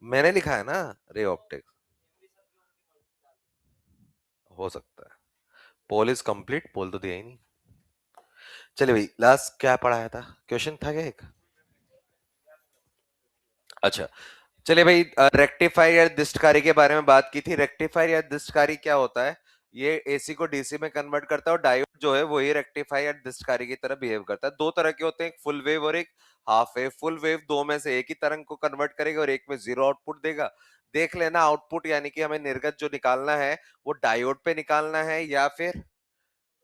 मैंने लिखा है ना, रे ऑप्टिक्स। हो सकता है। पोल इज कंप्लीट, पोल तो दिया ही नहीं। चलिए भाई, लास्ट क्या पढ़ाया था, क्वेश्चन था क्या एक? अच्छा, चलिए भाई, रेक्टिफायर या डिस्टकारी के बारे में बात की थी। रेक्टिफायर या डिस्टकारी क्या होता है? ये एसी को डीसी में कन्वर्ट करता है, और डायोड जो है वो ही रेक्टिफायर या डिस्टकारी की तरह बिहेव करता है। दो तरह के होते हैं, एक फुल वेव और एक हाफ वेव। फुल वेव दो में से एक ही तरंग को कन्वर्ट करेगा और एक में जीरो आउटपुट देगा। देख लेना आउटपुट, यानी कि हमें निर्गत जो निकालना है वो डायोड पे निकालना है या फिर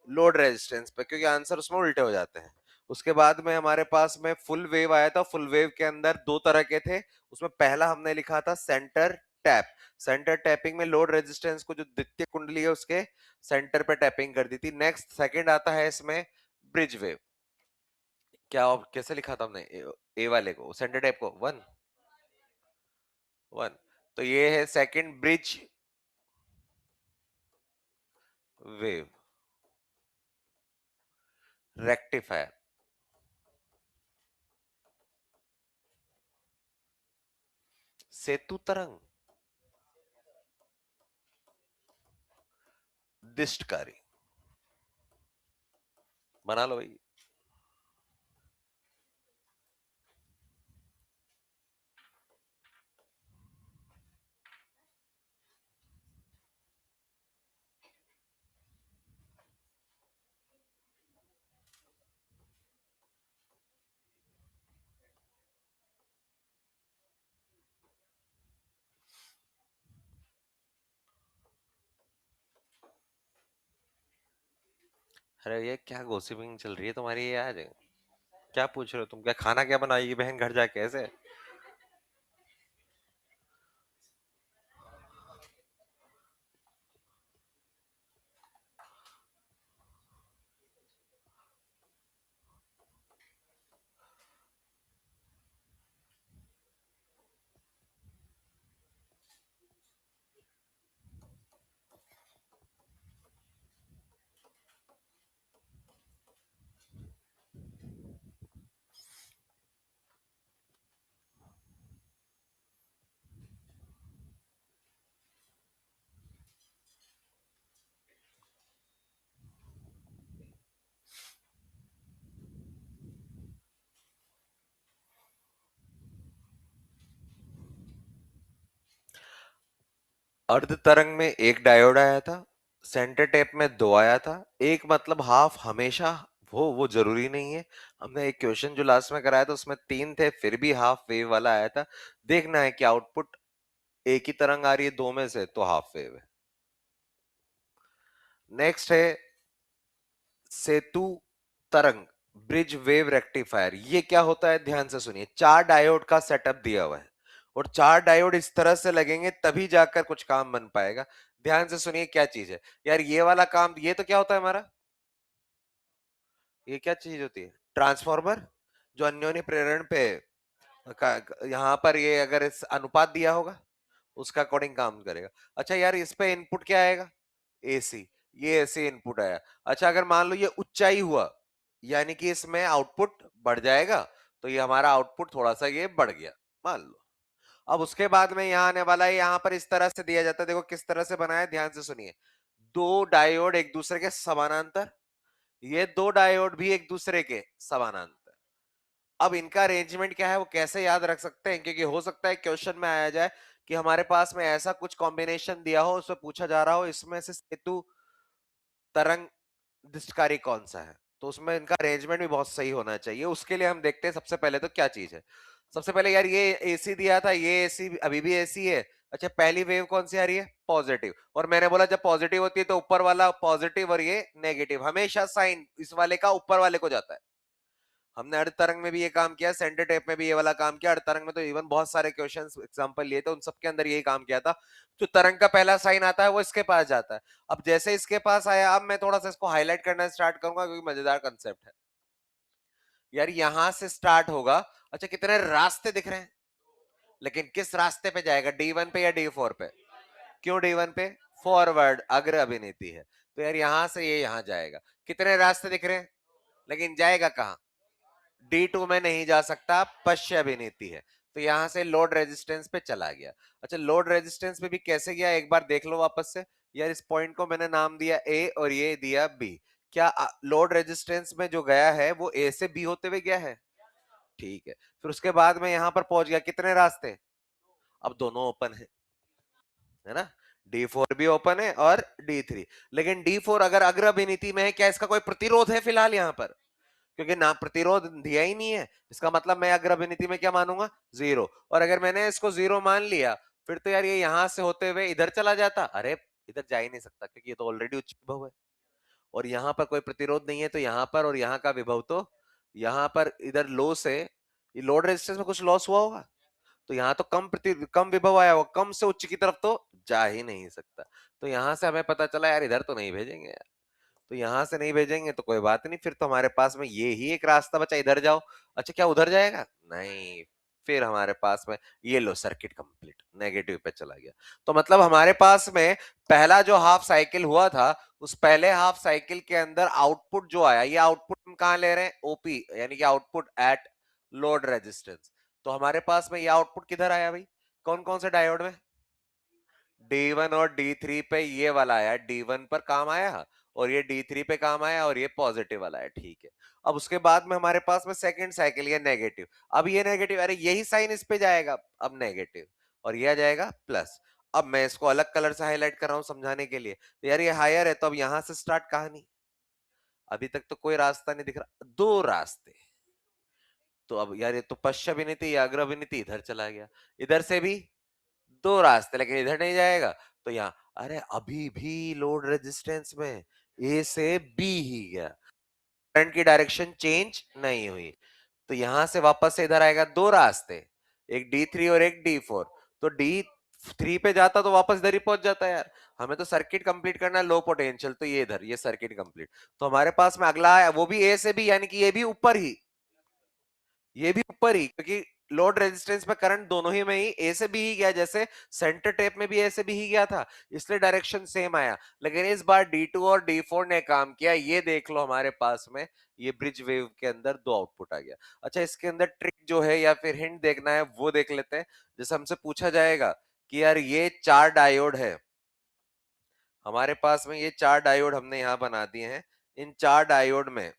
लोड रेजिस्टेंस पे, क्योंकि आंसर उसमें उल्टे हो जाते हैं। उसके बाद में हमारे पास में फुल वेव आया था। फुल वेव के अंदर दो तरह के थे। उसमें पहला हमने लिखा था सेंटर टैप। सेंटर टैपिंग में लोड रेजिस्टेंस को जो द्वितीय कुंडली है उसके सेंटर पे टैपिंग कर दी थी। नेक्स्ट सेकंड आता है इसमें ब्रिज वेव। क्या कैसे लिखा था हमने ए वाले को, सेंटर टैप को वन वन। तो ये है सेकंड ब्रिज वेव रेक्टिफायर। सेतु तरंग, दिष्टकारी। बना लो भाई। अरे ये क्या गोसिपिंग चल रही है तुम्हारी ये आज? क्या पूछ रहे हो तुम? क्या खाना क्या बनाएगी बहन घर जाके ऐसे? अर्ध तरंग में एक डायोड आया था, सेंटर टेप में दो आया था। एक मतलब हाफ हमेशा वो जरूरी नहीं है। हमने एक क्वेश्चन जो लास्ट में कराया था उसमें तीन थे, फिर भी हाफ वेव वाला आया था। देखना है कि आउटपुट एक ही तरंग आ रही है दो में से तो हाफ वेव है। नेक्स्ट है सेतु तरंग, ब्रिज वेव रेक्टिफायर। ये क्या होता है ध्यान से सुनिए। चार डायोड का सेटअप दिया हुआ है और चार डायोड इस तरह से लगेंगे तभी जाकर कुछ काम बन पाएगा। ध्यान से सुनिए क्या चीज है यार। ये वाला काम, ये तो क्या होता है हमारा, ये क्या चीज होती है? ट्रांसफार्मर, जो अन्योन्य प्रेरण पे यहाँ पर ये अगर इस अनुपात दिया होगा उसका अकॉर्डिंग काम करेगा। अच्छा यार, इस पे इनपुट क्या आएगा? एसी। ये एसी इनपुट आया। अच्छा, अगर मान लो ये ऊंचाई हुआ, यानी कि इसमें आउटपुट बढ़ जाएगा, तो ये हमारा आउटपुट थोड़ा सा ये बढ़ गया मान लो। अब उसके बाद में यहाँ आने वाला है, यहाँ पर इस तरह से दिया जाता है। देखो किस तरह से बनाया, ध्यान से सुनिए। दो डायोड एक दूसरे के समानांतर, ये दो डायोड भी एक दूसरे के समानांतर। अब इनका अरेंजमेंट क्या है वो कैसे याद रख सकते हैं, क्योंकि हो सकता है क्वेश्चन में आया जाए कि हमारे पास में ऐसा कुछ कॉम्बिनेशन दिया हो, उसमें पूछा जा रहा हो इसमें से सेतु तरंग दिष्टकारी कौन सा है, तो उसमें इनका अरेंजमेंट भी बहुत सही होना चाहिए। उसके लिए हम देखते हैं सबसे पहले तो क्या चीज है। सबसे पहले यार ये एसी दिया था, ये एसी अभी भी एसी है। अच्छा, पहली वेव कौन सी आ रही है? पॉजिटिव। और मैंने बोला जब पॉजिटिव होती है तो ऊपर वाला पॉजिटिव और ये नेगेटिव, हमेशा साइन इस वाले का ऊपर वाले को जाता है। हमने अर्ध तरंग में भी ये काम किया, सेंटर टेप में भी ये वाला काम किया। अर्ध तरंग में तो इवन बहुत सारे क्वेश्चंस एग्जांपल लिए थे, उन सबके अंदर यही काम किया था। जो तरंग का पहला साइन आता है वो इसके पास जाता है। अब जैसे इसके पास आया, अब मैं थोड़ा सा इसको हाईलाइट करना स्टार्ट करूंगा क्योंकि मजेदार कंसेप्ट है यार। यहां से स्टार्ट होगा। अच्छा, कितने रास्ते दिख रहे हैं, लेकिन किस रास्ते पे जाएगा, D1 पे या D4 पे? क्यों D1 पे? फॉरवर्ड, अग्र अभिनीति है, तो यार यहां से ये यहां जाएगा। कितने रास्ते दिख रहे हैं, लेकिन जाएगा कहां? D2 में नहीं जा सकता, पश्य अभिनीति है। तो यहां से लोड रेजिस्टेंस पे चला गया। अच्छा, लोड रेजिस्टेंस पे भी कैसे गया एक बार देख लो वापस से। यार इस पॉइंट को मैंने नाम दिया ए और ये दिया बी। क्या लोड रेजिस्टेंस में जो गया है वो ए से बी होते हुए गया है? ठीक है। फिर उसके बाद में यहां पर पहुंच गया, कितने रास्ते? अब दोनों ओपन है ना। D4 भी ओपन है और D3। लेकिन D4 अगर अग्रभिनीति में है, क्या इसका कोई प्रतिरोध है फिलहाल यहाँ पर? क्योंकि ना प्रतिरोध दिया ही नहीं है, इसका मतलब मैं अग्रभिनीति में क्या मानूंगा? जीरो। और अगर मैंने इसको जीरो मान लिया, फिर तो यार ये यहां से होते हुए इधर चला जाता। अरे इधर जा ही नहीं सकता क्योंकि ये तो ऑलरेडी उच्च विभव है, और यहाँ पर कोई प्रतिरोध नहीं है, तो यहाँ पर और यहाँ का विभव तो यहाँ पर इधर लो से ये लोड रेजिस्टेंस में कुछ लॉस हुआ होगा, तो यहाँ तो कम विभव आया होगा, कम से उच्च की तरफ तो जा ही नहीं सकता। तो यहाँ से हमें पता चला यार इधर तो नहीं भेजेंगे यार। तो यहां से नहीं भेजेंगे तो कोई बात नहीं, फिर तो हमारे पास में ये ही एक रास्ता बचा, इधर जाओ। अच्छा, क्या उधर जाएगा? नहीं। फिर हमारे पास में ये लो, सर्किट कंप्लीट, नेगेटिव पे चला गया। तो मतलब हमारे पास में पहला जो हाफ साइकिल हुआ था, उस पहले हाफ साइकिल के अंदर आउटपुट जो आया, ये आउटपुट हम कहां ले रहे हैं? ओपी, यानी कि आउटपुट एट लोड रेजिस्टेंस। तो हमारे पास में ये आउटपुट किधर आया भाई? कौन कौन से डायोड में? D1 और D3 पे ये वाला आया, D1 पर काम आया और ये D3 पे काम आया और ये पॉजिटिव वाला है। ठीक है। अब उसके बाद में हमारे पास में सेकंड साइकिल, ये नेगेटिव। अब ये नेगेटिव, अरे यही साइन इस पे जाएगा, अब नेगेटिव, और ये आ जाएगा प्लस। अब मैं इसको अलग कलर से हाईलाइट कर रहा हूं समझाने के लिए। तो यार ये हायर है, तो अब यहां से स्टार्ट कहानी। अभी तक तो कोई रास्ता नहीं दिख रहा, दो रास्ते। तो अब यार ये तो पश्चाभिनीति या अग्रभिनीति इधर चला गया, इधर से भी दो रास्ते, लेकिन इधर नहीं जाएगा। तो यहाँ, अरे अभी भी लोड रेजिस्टेंस में ए से बी ही गया, करंट की डायरेक्शन चेंज नहीं हुई। तो यहां से वापस से इधर आएगा, दो रास्ते, एक D3 और एक D4। तो D3 पे जाता तो वापस इधर ही पहुंच जाता यार। हमें तो सर्किट कंप्लीट करना है लो पोटेंशियल, तो ये इधर, ये सर्किट कंप्लीट। तो हमारे पास में अगला है वो भी ए से बी, यानी कि ये भी ऊपर ही, ये भी ऊपर ही, क्योंकि लोड रेजिस्टेंस पे करंट दोनों ही में ही ए से बी ही गया, जैसे सेंटर टेप में भी ए से बी ही गया था, इसलिए डायरेक्शन सेम आया। लेकिन इस बार D2 और D4 ने काम किया, ये देख लो हमारे पास में ये ब्रिज वेव के अंदर दो आउटपुट आ गया। अच्छा, इसके अंदर ट्रिक जो है या फिर हिंट देखना है वो देख लेते हैं। जैसे हमसे पूछा जाएगा कि यार ये चार डायोड है हमारे पास में, ये चार डायोड हमने यहां बना दिए हैं। इन चार डायोड में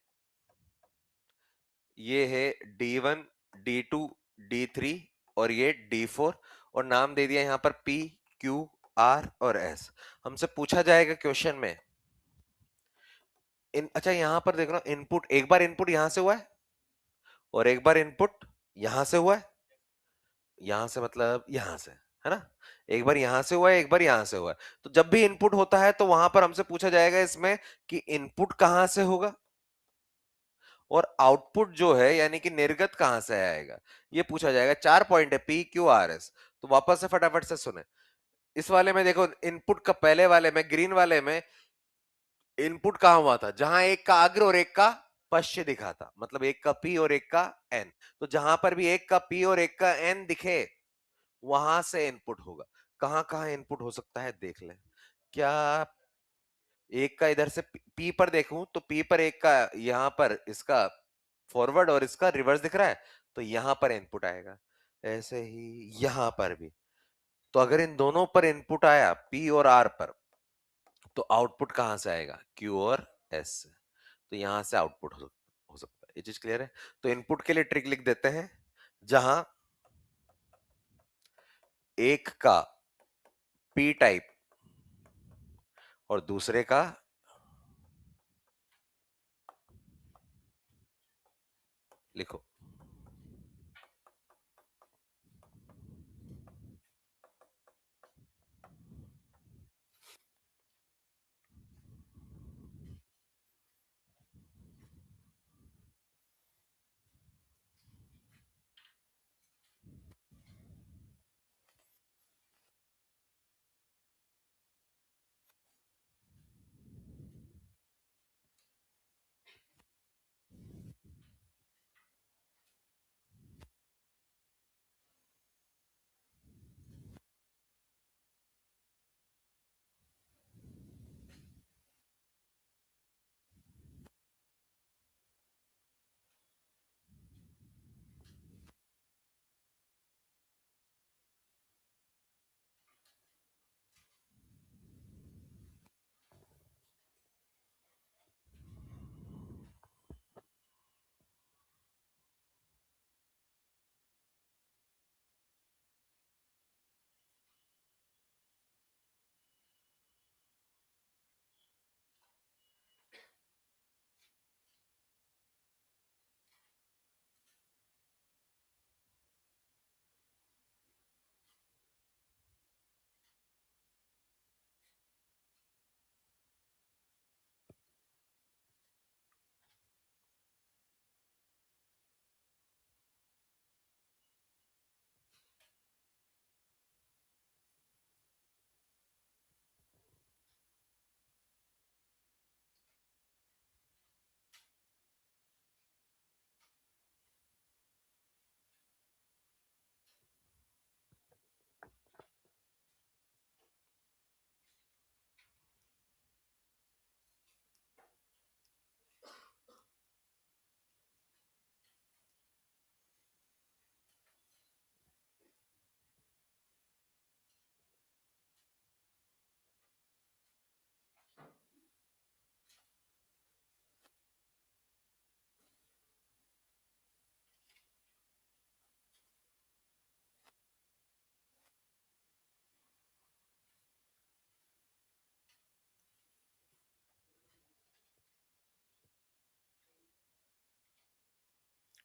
ये है D1, D2, D3 और ये D4, और नाम दे दिया यहाँ पर P, Q, R और S। हमसे पूछा जाएगा क्वेश्चन में अच्छा यहाँ पर देख रहा हूं इनपुट, एक बार इनपुट यहां से हुआ है और एक बार इनपुट यहां से हुआ है। यहां से मतलब यहां से, है ना। एक बार यहां से हुआ है, एक बार यहां से हुआ है। तो जब भी इनपुट होता है तो वहां पर हमसे पूछा जाएगा इसमें कि इनपुट कहां से होगा और आउटपुट जो है यानी कि निर्गत कहां से आएगा, ये पूछा जाएगा। चार पॉइंट है, PQRS। तो वापस से फटाफट से सुने। इस वाले में देखो, इनपुट का पहले वाले में, ग्रीन वाले में इनपुट कहां हुआ था? जहां एक का अग्र और एक का पश्य दिखा था, मतलब एक का P और एक का N। तो जहां पर भी एक का P और एक का N दिखे, वहां से इनपुट होगा। कहां कहां इनपुट हो सकता है देख लें। क्या एक का इधर से P पर देखूं तो P पर एक का यहां पर इसका फॉरवर्ड और इसका रिवर्स दिख रहा है, तो यहां पर इनपुट आएगा। ऐसे ही यहां पर भी। तो अगर इन दोनों पर इनपुट आया P और R पर, तो आउटपुट कहां से आएगा? Q और S से। तो यहां से आउटपुट हो सकता है। ये चीज क्लियर है? तो इनपुट के लिए ट्रिक लिख देते हैं, जहां एक का P टाइप और दूसरे का, लिखो,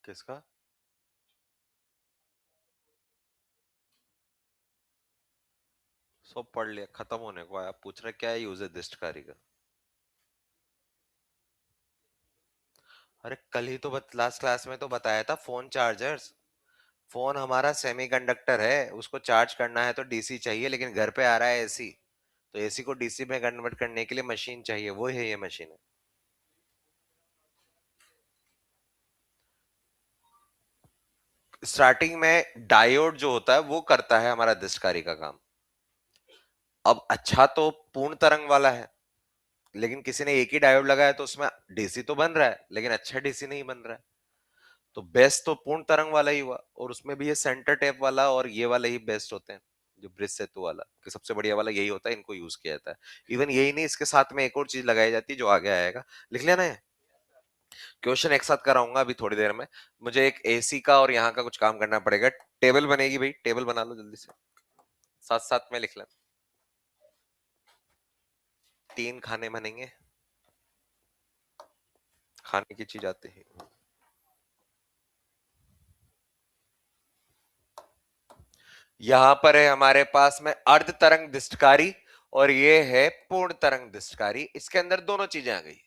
किसका? सब पढ़ लिया, खत्म होने को आया, पूछ रहे क्या यूज है दिष्टकारी का। अरे कल ही तो लास्ट क्लास में तो बताया था, फोन चार्जर्स। फोन हमारा सेमीकंडक्टर है, उसको चार्ज करना है तो डीसी चाहिए, लेकिन घर पे आ रहा है एसी, तो एसी को डीसी में कन्वर्ट करने के लिए मशीन चाहिए, वो है ये मशीन है। स्टार्टिंग में डायोड जो होता है वो करता है हमारा दिशकारी का काम। अब अच्छा तो पूर्ण तरंग वाला है, लेकिन किसी ने एक ही डायोड लगाया तो उसमें डीसी तो बन रहा है, लेकिन अच्छा डीसी नहीं बन रहा है। तो बेस्ट तो पूर्ण तरंग वाला ही हुआ, और उसमें भी ये सेंटर टेप वाला और ये वाला ही बेस्ट होते हैं। जो ब्रिज सेतु वाला कि सबसे बढ़िया वाला यही होता है, इनको यूज किया जाता है। इवन यही नहीं, इसके साथ में एक और चीज लगाई जाती है जो आगे आएगा, लिख लेना है। क्वेश्चन एक साथ कराऊंगा अभी थोड़ी देर में। मुझे एक एसी का और यहाँ का कुछ काम करना पड़ेगा। टेबल बनेगी भाई, टेबल बना लो जल्दी से, साथ साथ में लिख लेना। 3 खाने बनेंगे, खाने की चीज आती है। यहां पर है हमारे पास में अर्ध तरंग दिष्टकारी, और ये है पूर्ण तरंग दिष्टकारी। इसके अंदर दोनों चीजें आ गई।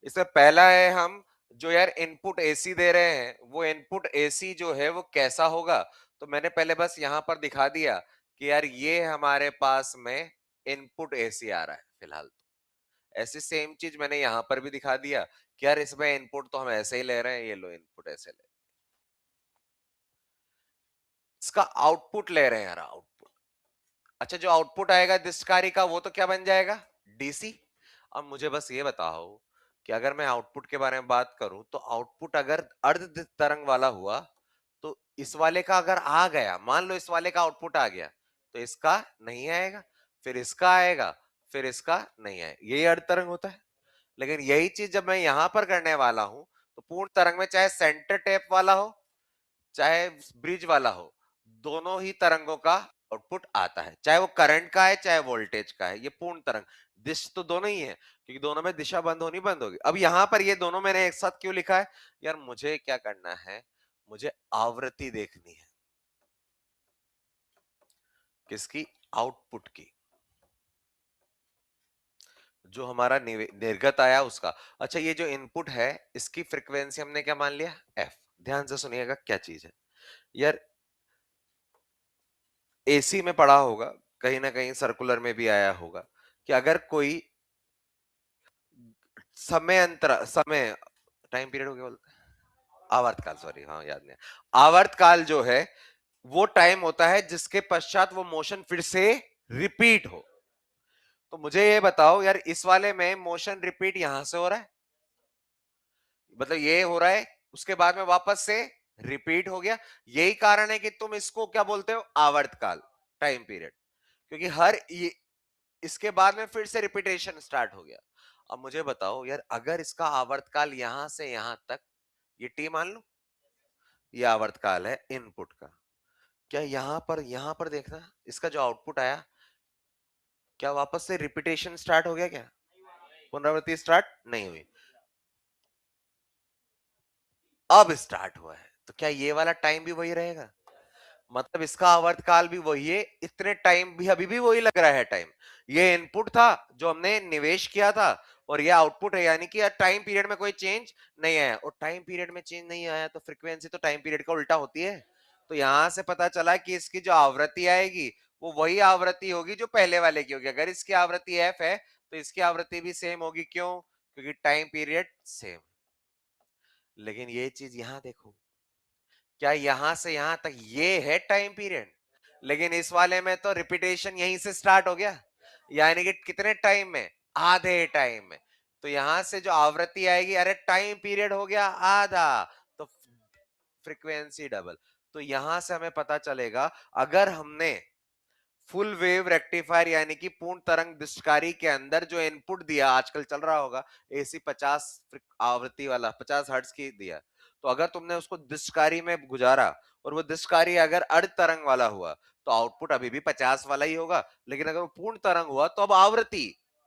इसमें पहला है हम जो यार इनपुट एसी दे रहे हैं, वो इनपुट एसी जो है वो कैसा होगा। तो मैंने पहले बस यहां पर दिखा दिया कि यार ये हमारे पास में इनपुट एसी आ रहा है फिलहाल। ऐसी सेम चीज मैंने यहां पर भी दिखा दिया कि यार इसमें इनपुट तो हम ऐसे ही ले रहे हैं, ये लो इनपुट ऐसे ले, इसका आउटपुट ले रहे हैं यार, आउटपुट। अच्छा, जो आउटपुट आएगा दिशकारी का वो तो क्या बन जाएगा, डीसी। अब मुझे बस ये बताओ कि अगर मैं आउटपुट के बारे में बात करूं, तो आउटपुट अगर अर्ध तरंग वाला हुआ, तो इस वाले का अगर आ गया, मान लो इस वाले का आउटपुट आ गया, तो इसका नहीं आएगा, फिर इसका आएगा, फिर इसका नहीं आएगा। यही अर्ध तरंग होता है। लेकिन यही चीज जब मैं यहां पर करने वाला हूं, तो पूर्ण तरंग में चाहे सेंटर टेप वाला हो चाहे ब्रिज वाला हो, दोनों ही तरंगों का आउटपुट आता है, चाहे वो करंट का है चाहे वोल्टेज का है। ये पूर्ण तरंग, दिश तो दोनों ही है, क्योंकि दोनों में दिशा बंद होनी बंद होगी। अब यहां पर ये दोनों मैंने एक साथ क्यों लिखा है, यार मुझे क्या करना है, मुझे आवृत्ति देखनी है। किसकी, आउटपुट की, जो हमारा निर्गत आया उसका। अच्छा, ये जो इनपुट है इसकी फ्रीक्वेंसी हमने क्या मान लिया, एफ। ध्यान से सुनिएगा क्या चीज है यार। एसी में पढ़ा होगा, कहीं ना कहीं सर्कुलर में भी आया होगा, कि अगर कोई समय अंतर, समय, टाइम पीरियड हो गया बोलते हैं, आवर्तकाल, सॉरी, हाँ याद नहीं। आवर्तकाल जो है वो टाइम होता है जिसके पश्चात वो मोशन फिर से रिपीट हो। तो मुझे ये बताओ यार, इस वाले में मोशन रिपीट यहां से हो रहा है, मतलब ये हो रहा है, उसके बाद में वापस से रिपीट हो गया। यही कारण है कि तुम इसको क्या बोलते हो, आवर्तकाल, टाइम पीरियड, क्योंकि हर ये इसके बाद में फिर से रिपीटेशन स्टार्ट हो गया। अब मुझे बताओ यार, अगर इसका आवर्तकाल यहां से यहां तक, ये टी मान लो, ये आवर्तकाल है इनपुट का, क्या यहां पर देखना, इसका जो आउटपुट आया, क्या वापस से रिपीटेशन स्टार्ट हो गया, क्या पुनरावृत्ति स्टार्ट नहीं हुई, अब स्टार्ट हुआ है। तो क्या ये वाला टाइम भी वही रहेगा, मतलब इसका आवर्तकाल भी वही है, इतने टाइम भी अभी भी वही लग रहा है टाइम। ये इनपुट था जो हमने निवेश किया था, और ये आउटपुट है, यानी कि टाइम पीरियड में कोई चेंज नहीं आया। और टाइम पीरियड में चेंज नहीं आया तो फ्रीक्वेंसी तो टाइम पीरियड का उल्टा होती है। तो यहां से पता चला कि इसकी जो आवृत्ति आएगी वो वही आवृत्ति होगी जो पहले वाले की होगी। अगर इसकी आवृत्ति एफ है तो इसकी आवृत्ति भी सेम होगी, क्यों, क्योंकि टाइम पीरियड सेम। लेकिन ये चीज यहां देखो, क्या यहां से यहां तक ये है टाइम पीरियड, लेकिन इस वाले में तो रिपीटेशन यहीं से स्टार्ट हो गया, यानी कि कितने टाइम में, आधे टाइम में। तो यहां से जो आवृत्ति आएगी, अरे टाइम पीरियड हो गया आधा, तो फ्रीक्वेंसी डबल। तो यहां से हमें पता चलेगा, अगर हमने फुल वेव रेक्टिफायर यानी कि पूर्ण तरंग दृष्टकारी के अंदर जो इनपुट दिया, आजकल चल रहा होगा एसी 50 आवृत्ति वाला, 50 हर्ट्ज की दिया, तो अगर तुमने उसको दृष्टकारी में गुजारा और वो दृष्टकारी अगर अर्ध तरंग वाला हुआ, तो आउटपुट अभी भी 50 वाला ही होगा। लेकिन अगर वो पूर्ण तरंग हुआ तो अब आवृत्ति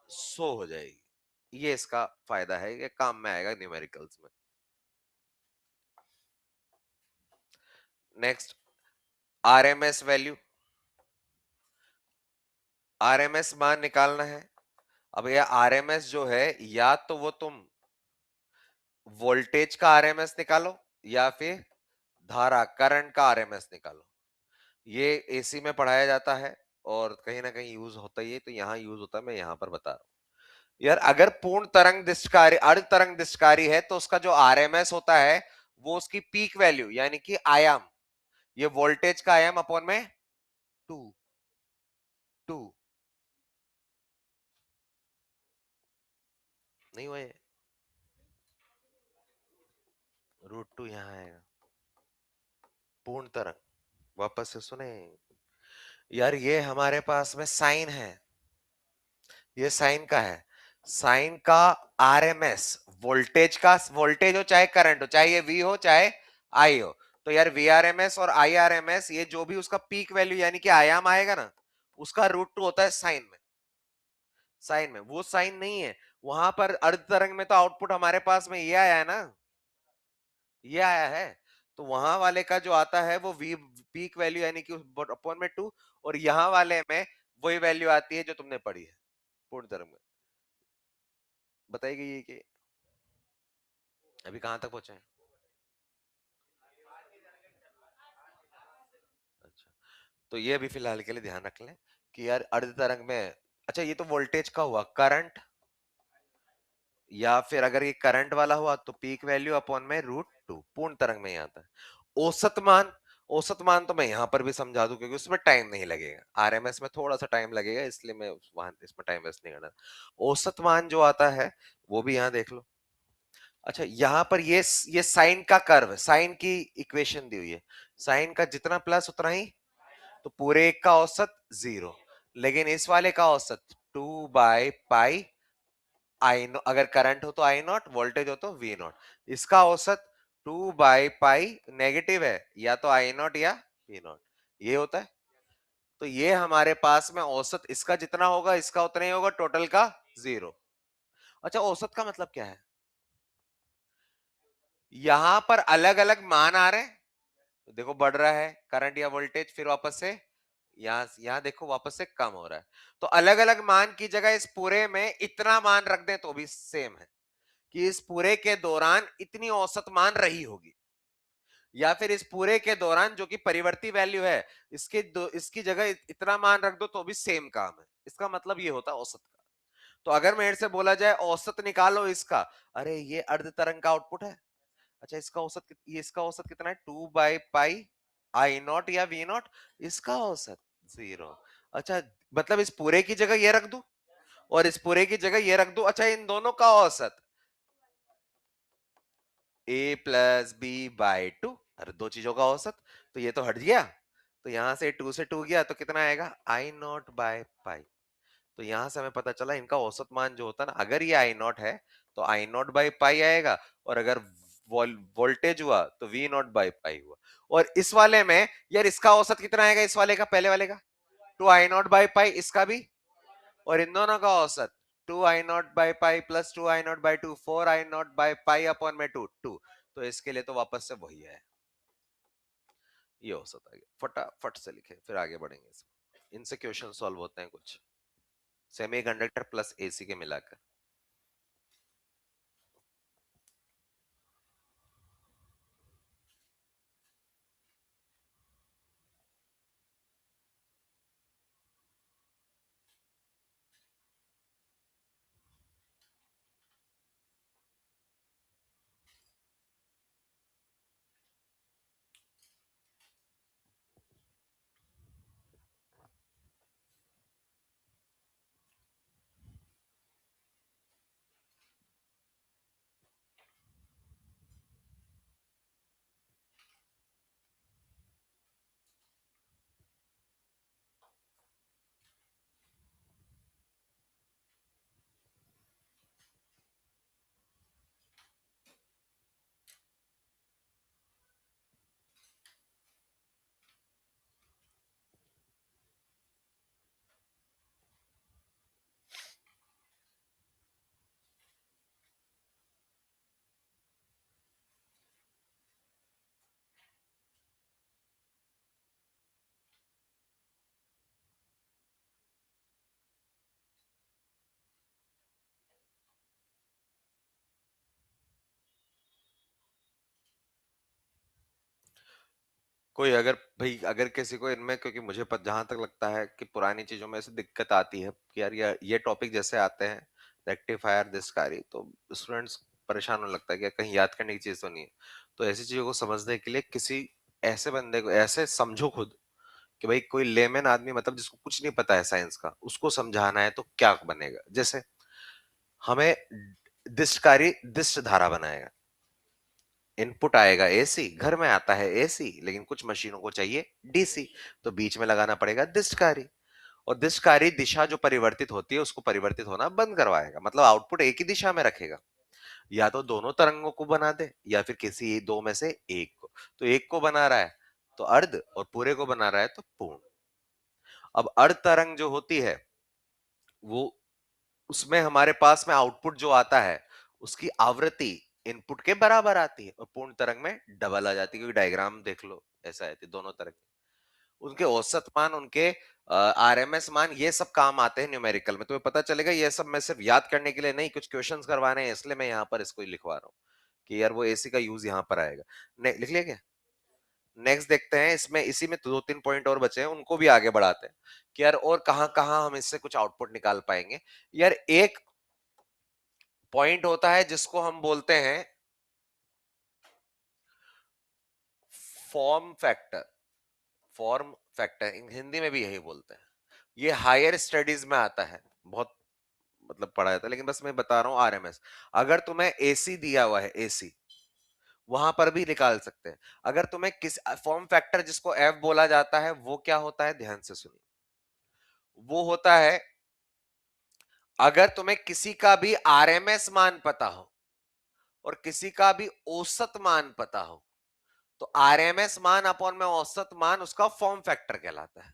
100 हो जाएगी। ये इसका फायदा है, ये काम में आएगा न्यूमेरिकल्स में। नेक्स्ट आरएमएस वैल्यू, आरएमएस मान निकालना है। अब ये आरएमएस जो है, या तो वो तुम वोल्टेज का आरएमएस निकालो या फिर धारा करंट का आरएमएस निकालो। ये एसी में पढ़ाया जाता है और कहीं ना कहीं यूज होता ही है, तो यहाँ यूज होता है, मैं यहाँ पर बता रहा हूँ। यार अगर पूर्ण तरंग दिशकारी अर्ध तरंग दिशकारी है तो उसका जो आरएमएस होता है वो उसकी पीक वैल्यू यानी कि आयाम, ये वोल्टेज का आयाम अपॉन में टू, टू नहीं हुआ ये, √2 यहाँ आएगा पूर्ण तरंग। वापस से सुने यार, ये हमारे पास में साइन है, ये साइन का है, साइन का आरएमएस वोल्टेज का, वोल्टेज हो चाहे करंट हो, चाहे ये वी हो चाहे आई हो, तो यार वीआरएमएस और आईआरएमएस ये जो भी उसका पीक वैल्यू यानी कि आयाम आएगा ना, उसका √2 होता है साइन में। साइन में वो साइन नहीं है, वहां पर अर्ध तरंग में तो आउटपुट हमारे पास में ये आया है ना, ये आया है, तो वहां वाले का जो आता है वो वी पीक वैल्यू यानी कि अपॉन में टू, और यहाँ वाले में वही वैल्यू आती है जो तुमने पढ़ी है पूर्ण तरंग में, बताई गई है कि अभी कहां तक पहुंचे हैं? अच्छा, तो ये अभी फिलहाल के लिए ध्यान रख लें कि यार अर्ध तरंग में, अच्छा ये तो वोल्टेज का हुआ, करंट, या फिर अगर ये करंट वाला हुआ तो पीक वैल्यू अपॉन में √2 पूर्ण तरंग में ही आता है। औसत मान, औसत मान तो मैं यहां पर भी समझा दूं क्योंकि उसमें टाइम नहीं लगेगा, आरएमएस में थोड़ा सा टाइम लगेगा इसलिए मैं वहां इसमें टाइम वेस्ट नहीं करना। औसत मान जो आता है वो भी यहाँ देख लो। अच्छा यहाँ पर ये साइन का कर्व, साइन की इक्वेशन दी हुई है, साइन का जितना प्लस उतना ही, तो पूरे एक का औसत 0, लेकिन इस वाले का औसत 2/पाई आई नो, अगर करंट हो तो आई नॉट, वोल्टेज हो तो वी नॉट, इसका औसत 2/पाई नेगेटिव है, या तो आई नॉट या वी नॉट, ये होता है। तो ये हमारे पास में औसत इसका जितना होगा इसका उतना ही होगा, टोटल का 0। अच्छा औसत का मतलब क्या है, यहां पर अलग अलग मान आ रहे हैं, तो देखो बढ़ रहा है करंट या वोल्टेज, फिर वापस से यहां देखो वापस से कम हो रहा है, तो अलग अलग मान की जगह इस पूरे में इतना मान रख दें तो भी सेम है, कि इस पूरे के दौरान इतनी औसत मान रही होगी, या फिर इस पूरे के दौरान जो कि परिवर्ती वैल्यू है इसकी जगह इतना मान रख दो तो भी सेम काम है, इसका मतलब ये होता है औसत का। तो अगर मेरे से बोला जाए औसत निकालो इसका, अरे ये अर्ध तरंग का आउटपुट है, अच्छा इसका औसत ये इसका औसत कितना है, 2/पाई आई नॉट या वी नॉट, इसका औसत 0। अच्छा मतलब इस पूरे की जगह ये रख दू और इस पूरे की जगह ये रख दू, अच्छा इन दोनों का औसत a+b/2, अरे दो चीजों का औसत, तो ये तो हट गया, तो यहां से 2 से 2 गया तो कितना आएगा, I0/पाई। तो यहां से हमें पता चला इनका औसत मान जो होता है ना, अगर ये I0 है तो I0/पाई आएगा, और अगर वोल्टेज हुआ तो V0/पाई हुआ। और इस वाले में यार इसका औसत कितना आएगा, इस वाले का, पहले वाले का 2I0/पाई, इसका भी, और इन दोनों का औसत 2I0/पाई प्लस 2I0/2, 4I0/पाई अपॉन में 2, तो इसके लिए तो वापस से वही है, ये औसत आ गया। फटाफट से लिखे फिर आगे बढ़ेंगे, इनसे क्वेश्चन सॉल्व होते हैं कुछ, सेमीकंडक्टर प्लस एसी के मिलाकर। कोई अगर भाई अगर किसी को इनमें, क्योंकि मुझे जहां तक लगता है कि पुरानी चीजों में से दिक्कत आती है कि यार ये टॉपिक जैसे आते हैं, रेक्टिफायर दिस कारी, तो स्टूडेंट्स परेशान होने लगता है कि कहीं याद करने की चीज तो नहीं है। तो ऐसी चीजों को समझने के लिए किसी ऐसे बंदे को ऐसे समझो खुद कि भाई कोई लेमैन आदमी, मतलब जिसको कुछ नहीं पता है साइंस का, उसको समझाना है तो क्या बनेगा। जैसे हमें दिष्टकारी दिष्ट धारा बनाएगा, इनपुट आएगा एसी, घर में आता है एसी, लेकिन कुछ मशीनों को चाहिए डीसी, तो बीच में लगाना पड़ेगा दिष्टकारी। और दिष्टकारी दिशा जो परिवर्तित होती है उसको परिवर्तित होना बंद करवाएगा, मतलब आउटपुट एक ही दिशा में रखेगा। या तो दोनों तरंगों को बना दे या फिर किसी दो में से एक को। तो एक को बना रहा है तो अर्ध, और पूरे को बना रहा है तो पूर्ण। अब अर्ध तरंग जो होती है वो, उसमें हमारे पास में आउटपुट जो आता है उसकी आवृत्ति इनपुट के बराबर आती है, और पूर्ण तरंग में डबल आ जाती है, क्योंकि डायग्राम देख लो ऐसा है, दोनों तरंग उनके औसत मान, उनके आरएमएस मान, ये सब काम आते हैं न्यूमेरिकल में। तुम्हें पता चलेगा ये सब मैं सिर्फ याद करने के लिए नहीं, कुछ क्वेश्चंस करवाने हैं, इसलिए मैं यहाँ पर इसको लिखवा रहा हूँ कि यार वो एसी का यूज यहाँ पर आएगा। लिख लिया क्या? नेक्स्ट देखते हैं, इसमें इसी में दो तीन पॉइंट और बचे हैं, उनको भी आगे बढ़ाते हैं कि यार और कहां कहां हम इससे कुछ आउटपुट निकाल पाएंगे। यार एक पॉइंट होता है जिसको हम बोलते हैं form factor. Form factor Hindi में भी यही बोलते हैं। ये हायर स्टडीज में आता है, बहुत मतलब पढ़ा जाता है, लेकिन बस मैं बता रहा हूं आरएमएस। अगर तुम्हें एसी दिया हुआ है, एसी वहां पर भी निकाल सकते हैं। अगर तुम्हें किस फॉर्म फैक्टर जिसको एफ बोला जाता है वो क्या होता है, ध्यान से सुनिए। वो होता है अगर तुम्हें किसी का भी आरएमएस मान पता हो और किसी का भी औसत मान पता हो, तो आरएमएस मान अपॉन में औसत मान उसका फॉर्म फैक्टर कहलाता है।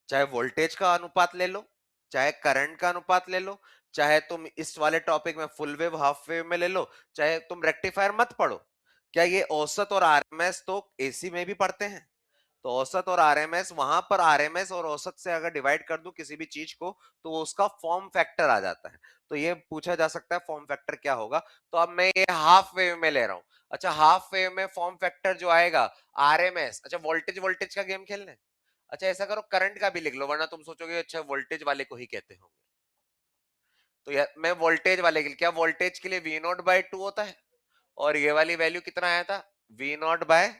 चाहे वोल्टेज का अनुपात ले लो, चाहे करंट का अनुपात ले लो, चाहे तुम इस वाले टॉपिक में फुल वेव हाफ वेव में ले लो, चाहे तुम रेक्टिफायर मत पढ़ो। क्या ये औसत और आरएमएस तो एसी में भी पढ़ते हैं? तो औसत और आरएमएस, वहां पर आरएमएस और औसत से अगर डिवाइड कर दूं किसी भी चीज को तो वो उसका फॉर्म फैक्टर आ जाता है। तो ये पूछा जा सकता है फॉर्म फैक्टर क्या होगा। तो अब मैं ये हाफ वेव में ले रहा हूं। अच्छा, हाफ वेव में फॉर्म फैक्टर जो आएगा आरएमएस। अच्छा, वोल्टेज वोल्टेज का गेम खेलने। अच्छा, ऐसा करो करंट का भी लिख लो, वरना तुम सोचोगे अच्छा वोल्टेज वाले को ही कहते होंगे। तो यार मैं वोल्टेज वाले के लिए, क्या वोल्टेज के लिए वी नॉट बाय टू होता है, और ये वाली वैल्यू कितना आया था, वी नॉट बाय,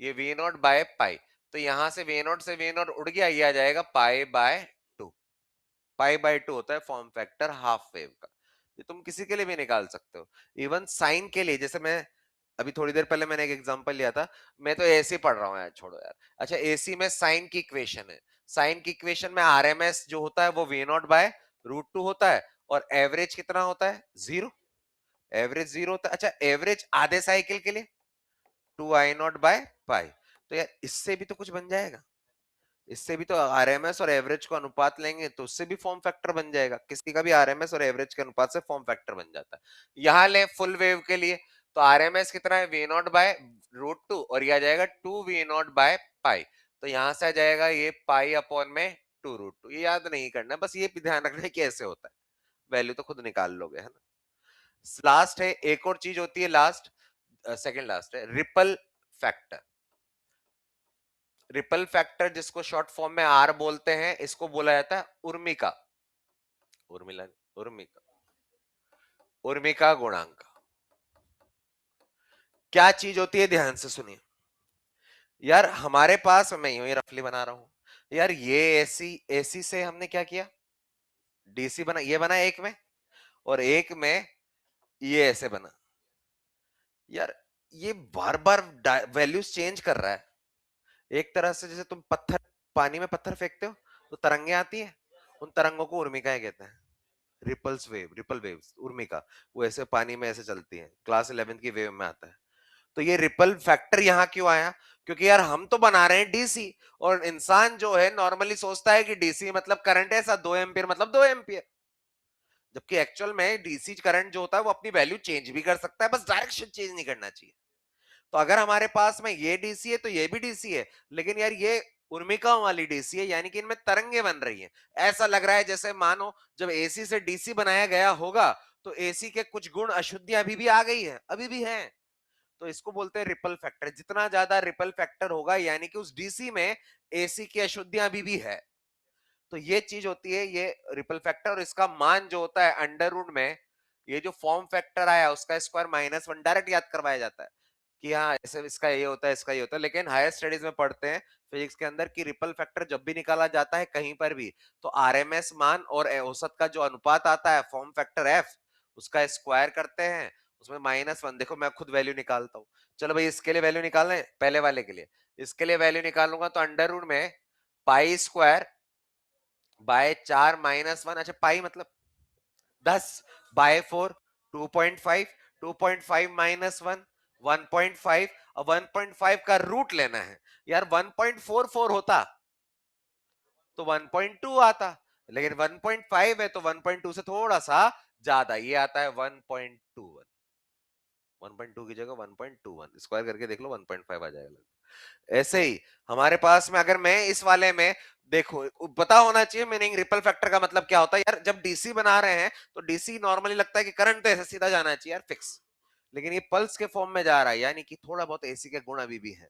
ये वी नॉट बाय पाई। तो यहां से वी नॉट से वी नॉट उड़ गया, ये आ जाएगा pi by two. Pi by two होता है फॉर्म फैक्टर हाफ वेव का। ये तुम किसी के लिए भी निकाल सकते हो। इवन साइन के लिए, जैसे मैं अभी थोड़ी देर पहले मैंने एक एग्जांपल लिया था, मैं तो एसी पढ़ रहा हूँ यार, छोड़ो यार। अच्छा, एसी में साइन की इक्वेशन है। साइन की इक्वेशन में आरएमएस जो होता है वो V naught by root two होता है, और एवरेज कितना होता है, जीरो। एवरेज जीरो होता है। अच्छा, एवरेज आधे साइकिल के लिए two I naught by pi. तो यार इससे भी तो कुछ बन जाएगा, इससे भी तो आरएमएस और एवरेज को अनुपात लेंगे तो उससे भी फॉर्म फैक्टर बन जाएगा। किसी का भी आरएमएस और एवरेज के अनुपात से फॉर्म फैक्टर बन जाता है। यहां ले फुल वेव के लिए, तो आरएमएस कितना है, V naught by root two, और यह आ जाएगा two V naught by pi. तो यहां से आ जाएगा ये पाई अपॉन में टू रूट टू। ये याद नहीं करना, बस ये भी ध्यान रखना है कि ऐसे होता है। वैल्यू तो खुद निकाल लोगे, है ना। लास्ट है, एक और चीज होती है लास्ट, सेकंड लास्ट है रिपल फैक्टर। रिपल फैक्टर जिसको शॉर्ट फॉर्म में आर बोलते हैं, इसको बोला जाता है उर्मिका, उर्मिला, उर्मिका, उर्मिका गुणांक। क्या चीज होती है, ध्यान से सुनिए। यार हमारे पास, मैं यूं ही रफली बना रहा हूं यार, ये एसी, एसी से हमने क्या किया, डीसी बना, ये बना एक में, और एक में ये ऐसे बना। यार ये बार बार वैल्यूज चेंज कर रहा है। एक तरह से जैसे तुम पत्थर, पानी में पत्थर फेंकते हो तो तरंगे आती है, उन तरंगों को उर्मिकाएं कहते हैं। रिपल्स वेव, रिपल वेव्स, उर्मिका, वो ऐसे पानी में ऐसे चलती है, क्लास 11 की वेव में आता है। तो ये रिपल फैक्टर यहाँ क्यों आया, क्योंकि यार हम तो बना रहे हैं डीसी, और इंसान जो है नॉर्मली सोचता है कि डीसी मतलब करंट है, ऐसा 2 एम्पियर मतलब 2 एम्पियर। जबकि एक्चुअल में डीसी करंट जो होता है वो अपनी वैल्यू चेंज भी कर सकता है, बस डायरेक्शन चेंज नहीं करना चाहिए। तो अगर हमारे पास में ये डीसी है तो ये भी डीसी है, लेकिन यार ये उर्मिका वाली डीसी है, यानी कि इनमें तरंगे बन रही हैं। ऐसा लग रहा है जैसे मानो जब एसी से डीसी बनाया गया होगा तो एसी के कुछ गुण अशुद्धियां अभी भी आ गई है, अभी भी है। तो इसको बोलते हैं रिपल फैक्टर। जितना ज्यादा रिपल फैक्टर होगा यानी कि उस डीसी में एसी की अशुद्धियां अभी भी है, तो ये चीज होती है ये रिपल फैक्टर। और इसका मान जो होता है अंडर रूट में, ये जो फॉर्म फैक्टर आया उसका स्क्वायर -1 डायरेक्ट याद करवाया जाता है कि हाँ ऐसे इसका ये होता है, इसका ये होता है। लेकिन हायर स्टडीज में पढ़ते हैं फिजिक्स के अंदर कि रिपल फैक्टर जब भी निकाला जाता है कहीं पर भी, तो आरएमएस मान और औसत का जो अनुपात आता है फॉर्म फैक्टर एफ, उसका स्क्वायर करते हैं, उसमें -1। देखो मैं खुद वैल्यू निकालता हूँ। चलो भाई इसके लिए वैल्यू निकालना है, पहले वाले के लिए। इसके लिए वैल्यू निकालूंगा तो अंडर रूट में पाई स्क्वायर बाय 4 - 1। अच्छा पाई मतलब 10 बाय 4, 2.5, 2.5 -1, 1.5। और 1.5 का रूट लेना है यार। 1.44 होता तो 1.2 आता, लेकिन 1.5 है तो 1.2 से थोड़ा सा ज्यादा, ये आता है 1.21। 1.2 की जगह 1.21 स्क्वायर करके देख लो, 1.5 आ जाएगा। ऐसे ही हमारे पास में अगर मैं इस वाले में देखो, पता होना चाहिए मीनिंग रिपल फैक्टर का मतलब क्या होता है यार। जब डीसी बना रहे हैं तो डीसी नॉर्मली लगता है कि करंट तो ऐसे सीधा जाना चाहिए यार फिक्स, लेकिन ये पल्स के फॉर्म में जा रहा है, यानी कि थोड़ा बहुत एसी के गुण अभी भी है।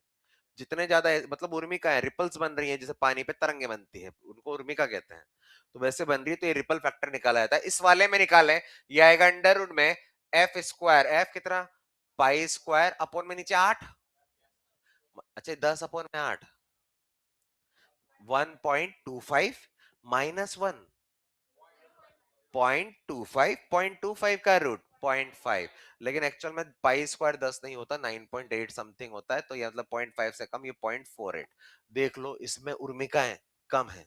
जितने ज्यादा मतलब उर्मिका है, रिपल्स बन रही है, जैसे पानी पे तरंगे बनती है उनको उर्मिका कहते हैं, तो वैसे बन रही है, तो ये रिपल फैक्टर निकाला जाता है। इस वाले में निकाले, ये आएगा अंडर रूट में एफ स्क्वायर, एफ कितना, पाई स्क्वायर अपॉन में नीचे 8। अच्छा 10 अपॉन में 8, 1.25 -1, 0.25, 0.25 का रूट 0.5। लेकिन एक्चुअल में पाई स्क्वायर 10 नहीं होता, 9.8 समथिंग होता है, तो ये मतलब 0.5 से कम, ये 0.48। देख लो इसमें उर्मिकाएं कम है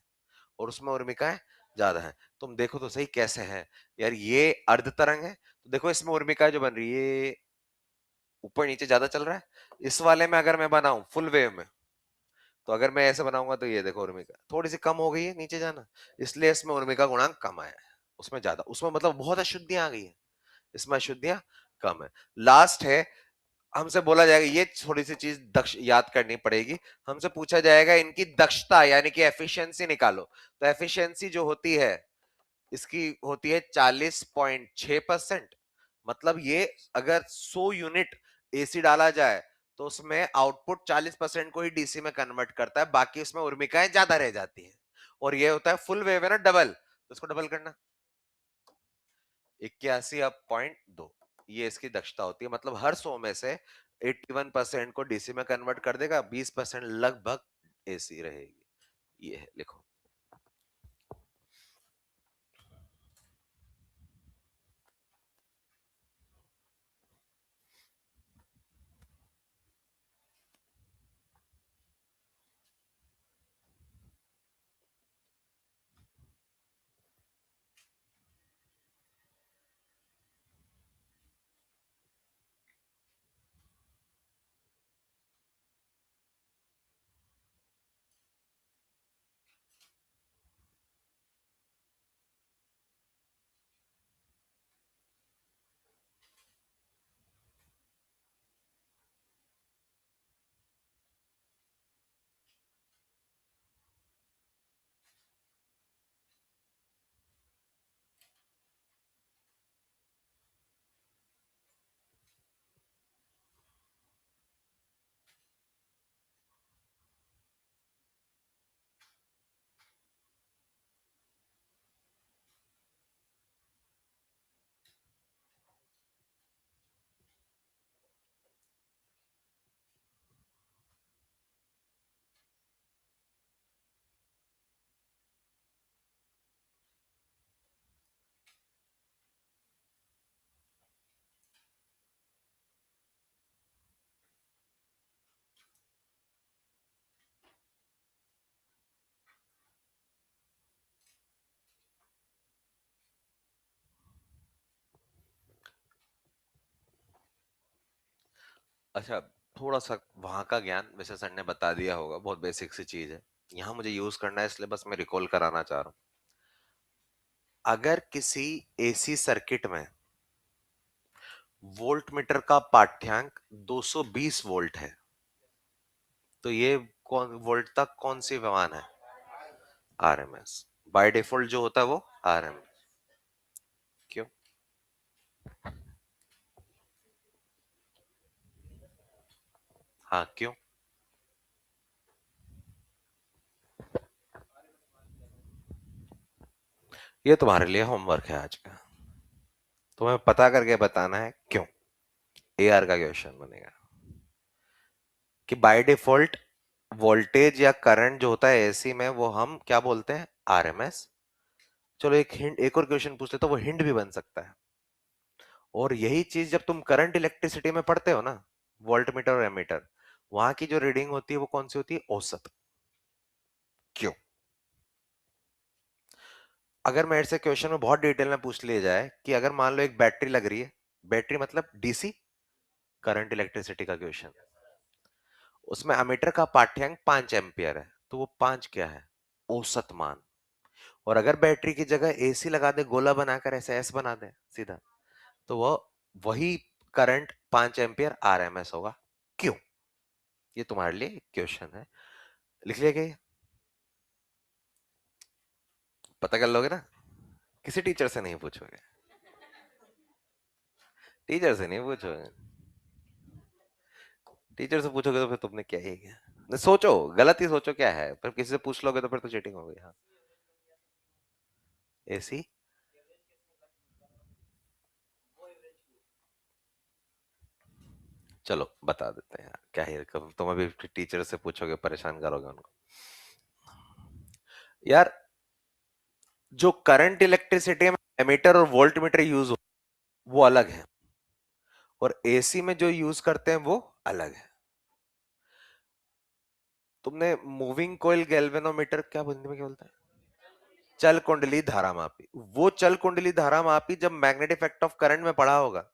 और उसमें उर्मिकाएं ज्यादा है। तुम देखो तो सही कैसे है यार। ये अर्ध तरंग है तो देखो इसमें उर्मिका जो बन रही है ये ऊपर नीचे ज्यादा चल रहा है। इस वाले में अगर मैं बनाऊं फुल वेव में, तो अगर मैं ऐसे बनाऊंगा तो ये देखो उर्मिका थोड़ी सी कम हो गई है नीचे जाना, इसलिए इसमें उर्मिका गुणांक कम आया है। उसमें ज्यादा, उसमें मतलब बहुत अशुद्धियां आ गई है, इसमें अशुद्धियां कम है। लास्ट है, हमसे बोला जाएगा, ये थोड़ी सी चीज दक्ष याद करनी पड़ेगी। हमसे पूछा जाएगा इनकी दक्षता यानी कि एफिशिएंसी निकालो। तो एफिशिएंसी जो होती है इसकी होती है 40.6%। मतलब ये अगर 100 यूनिट एसी डाला जाए तो उसमें आउटपुट 40% को ही डीसी में कन्वर्ट करता है, बाकी उसमें उर्मिकाएं ज्यादा रह जाती हैं। और ये होता है फुल वेव है ना डबल, तो इसको डबल करना 81 अब 0.2, ये इसकी दक्षता होती है। मतलब हर 100 में से 81% को डीसी में कन्वर्ट कर देगा, 20% लगभग एसी रहेगी। ये है, लिखो। अच्छा थोड़ा सा वहां का ज्ञान वैसे सर ने बता दिया होगा, बहुत बेसिक सी चीज है, यहाँ मुझे यूज करना है इसलिए बस मैं रिकॉल कराना चाह रहा हूँ। अगर किसी एसी सर्किट में वोल्ट मीटर का पाठ्यांक 220 वोल्ट है, तो ये कौन वोल्ट तक कौन सी मान है, आरएमएस। बाय डिफॉल्ट जो होता है वो आरएमएस। क्यों? हाँ, क्यों? ये तुम्हारे लिए होमवर्क है आज का। तुम्हें पता करके बताना है क्यों। एआर का क्वेश्चन बनेगा कि बाय डिफॉल्ट वोल्टेज या करंट जो होता है एसी में वो हम क्या बोलते हैं, आरएमएस। चलो एक हिंट, एक और क्वेश्चन पूछ ले तो वो हिंट भी बन सकता है। और यही चीज जब तुम करंट इलेक्ट्रिसिटी में पढ़ते हो ना, वोल्ट मीटर और एमीटर, वहां की जो रीडिंग होती है वो कौन सी होती है, औसत। क्यों? अगर मेरे से क्वेश्चन में बहुत डिटेल में पूछ लिया जाए कि अगर मान लो एक बैटरी लग रही है, बैटरी मतलब डीसी करंट इलेक्ट्रिसिटी का क्वेश्चन, उसमें अमीटर का पाठ्यांक 5 एम्पियर है, तो वो 5 क्या है, औसत मान। और अगर बैटरी की जगह एसी लगा दे, गोला बनाकर ऐसे एस बना दे सीधा, तो वो वही करंट 5 एम्पियर आरएमएस होगा। क्यों? ये तुम्हारे लिए क्वेश्चन है, लिख लिया गया। पता कर लोगे ना, किसी टीचर से नहीं पूछोगे, टीचर से नहीं पूछोगे। टीचर से पूछोगे तो फिर तुमने क्या ही किया। सोचो, गलत ही सोचो क्या है, पर किसी से पूछ लोगे तो फिर तो चीटिंग हो गई। हाँ, एसी। चलो बता देते हैं यार, क्या है, कब तुम अभी टीचर से पूछोगे परेशान करोगे उनको। यार, जो करंट इलेक्ट्रिसिटी में एमीटर और वोल्ट मीटर यूज हो वो अलग है, और एसी में जो यूज करते हैं वो अलग है। तुमने मूविंग कोयल गैल्वेनोमीटर, क्या हिंदी में क्या बोलते हैं, चल कुंडली धारा मापी, वो चल कुंडली धारा मापी जब मैग्नेटिक इफेक्ट ऑफ करंट में पढ़ा होगा,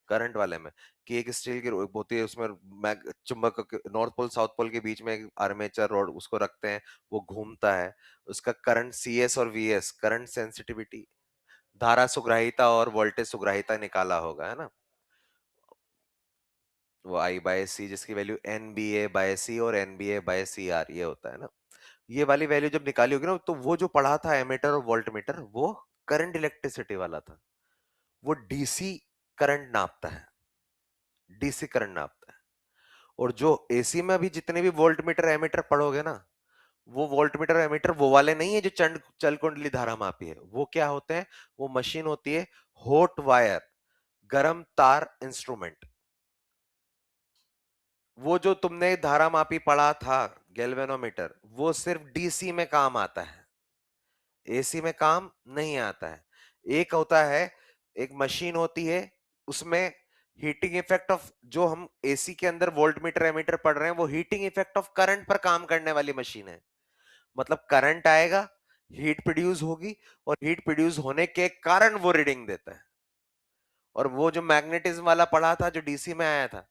करंट वाले में, कि एक स्टील की रोड होती है, उसमें चुंबक नॉर्थ पोल साउथ पोल के बीच में एक आर्मेचर रोड उसको रखते हैं, वो घूमता है, उसका करंट सीएस और वीएस, करंट सेंसिटिविटी, धारा सुग्राहिता और वोल्टेज सुग्राहिता निकाला होगा, है ना। वो आई बाय सी, जिसकी वैल्यू एन बी ए बाय सी और एन बी ए बाय सी आर ये होता है ना। ये वाली वैल्यू जब निकाली होगी ना, तो वो जो पढ़ा था एमीटर और वोल्ट मीटर, वो करंट इलेक्ट्रिसिटी वाला था, वो डीसी करंट नापता है, डीसी करंट नापता है। और जो एसी में भी जितने भी वोल्ट मीटर एमीटर पढ़ोगे ना, वो वोल्ट मीटर एमीटर वो वाले नहीं है जो चंड चल कुंडली धारा मापी है, वो क्या होते हैं, वो मशीन होती है हॉट वायर, गरम तार इंस्ट्रूमेंट। वो जो तुमने धारा मापी पढ़ा था गैल्वेनोमीटर, वो सिर्फ डीसी में काम आता है, एसी में काम नहीं आता है। एक होता है, एक मशीन होती है, उसमें हीटिंग इफेक्ट ऑफ, जो हम एसी के अंदर वोल्ट मीटर एमीटर पढ़ रहे हैं, वो हीटिंग इफेक्ट ऑफ करंट पर काम करने वाली मशीन है। मतलब करंट आएगा, हीट प्रोड्यूस होगी, और हीट प्रोड्यूस होने के कारण वो रीडिंग देता है। और वो जो मैग्नेटिज्म वाला पढ़ा था जो डीसी में आया था,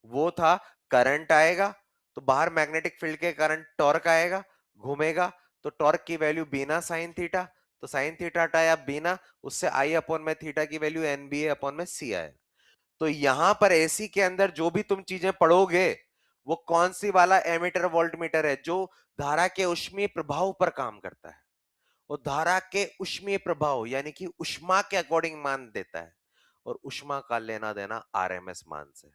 वो था करंट आएगा तो बाहर मैग्नेटिक फील्ड के करंट टॉर्क आएगा, घूमेगा, तो टॉर्क की वैल्यू बीना साइन थीटा, तो साइन थीटा हटाया बीना, उससे आई अपॉन में थीटा की वैल्यू एन बी ए अपॉन में सी आए। तो यहां पर एसी के अंदर जो भी तुम चीजें पढ़ोगे, वो कौन सी वाला एमीटर वोल्ट मीटर है, जो धारा के उष्मीय प्रभाव पर काम करता है, और धारा के उष्मीय प्रभाव यानी कि उष्मा के अकॉर्डिंग मान देता है, और उष्मा का लेना देना आरएमएस मान से,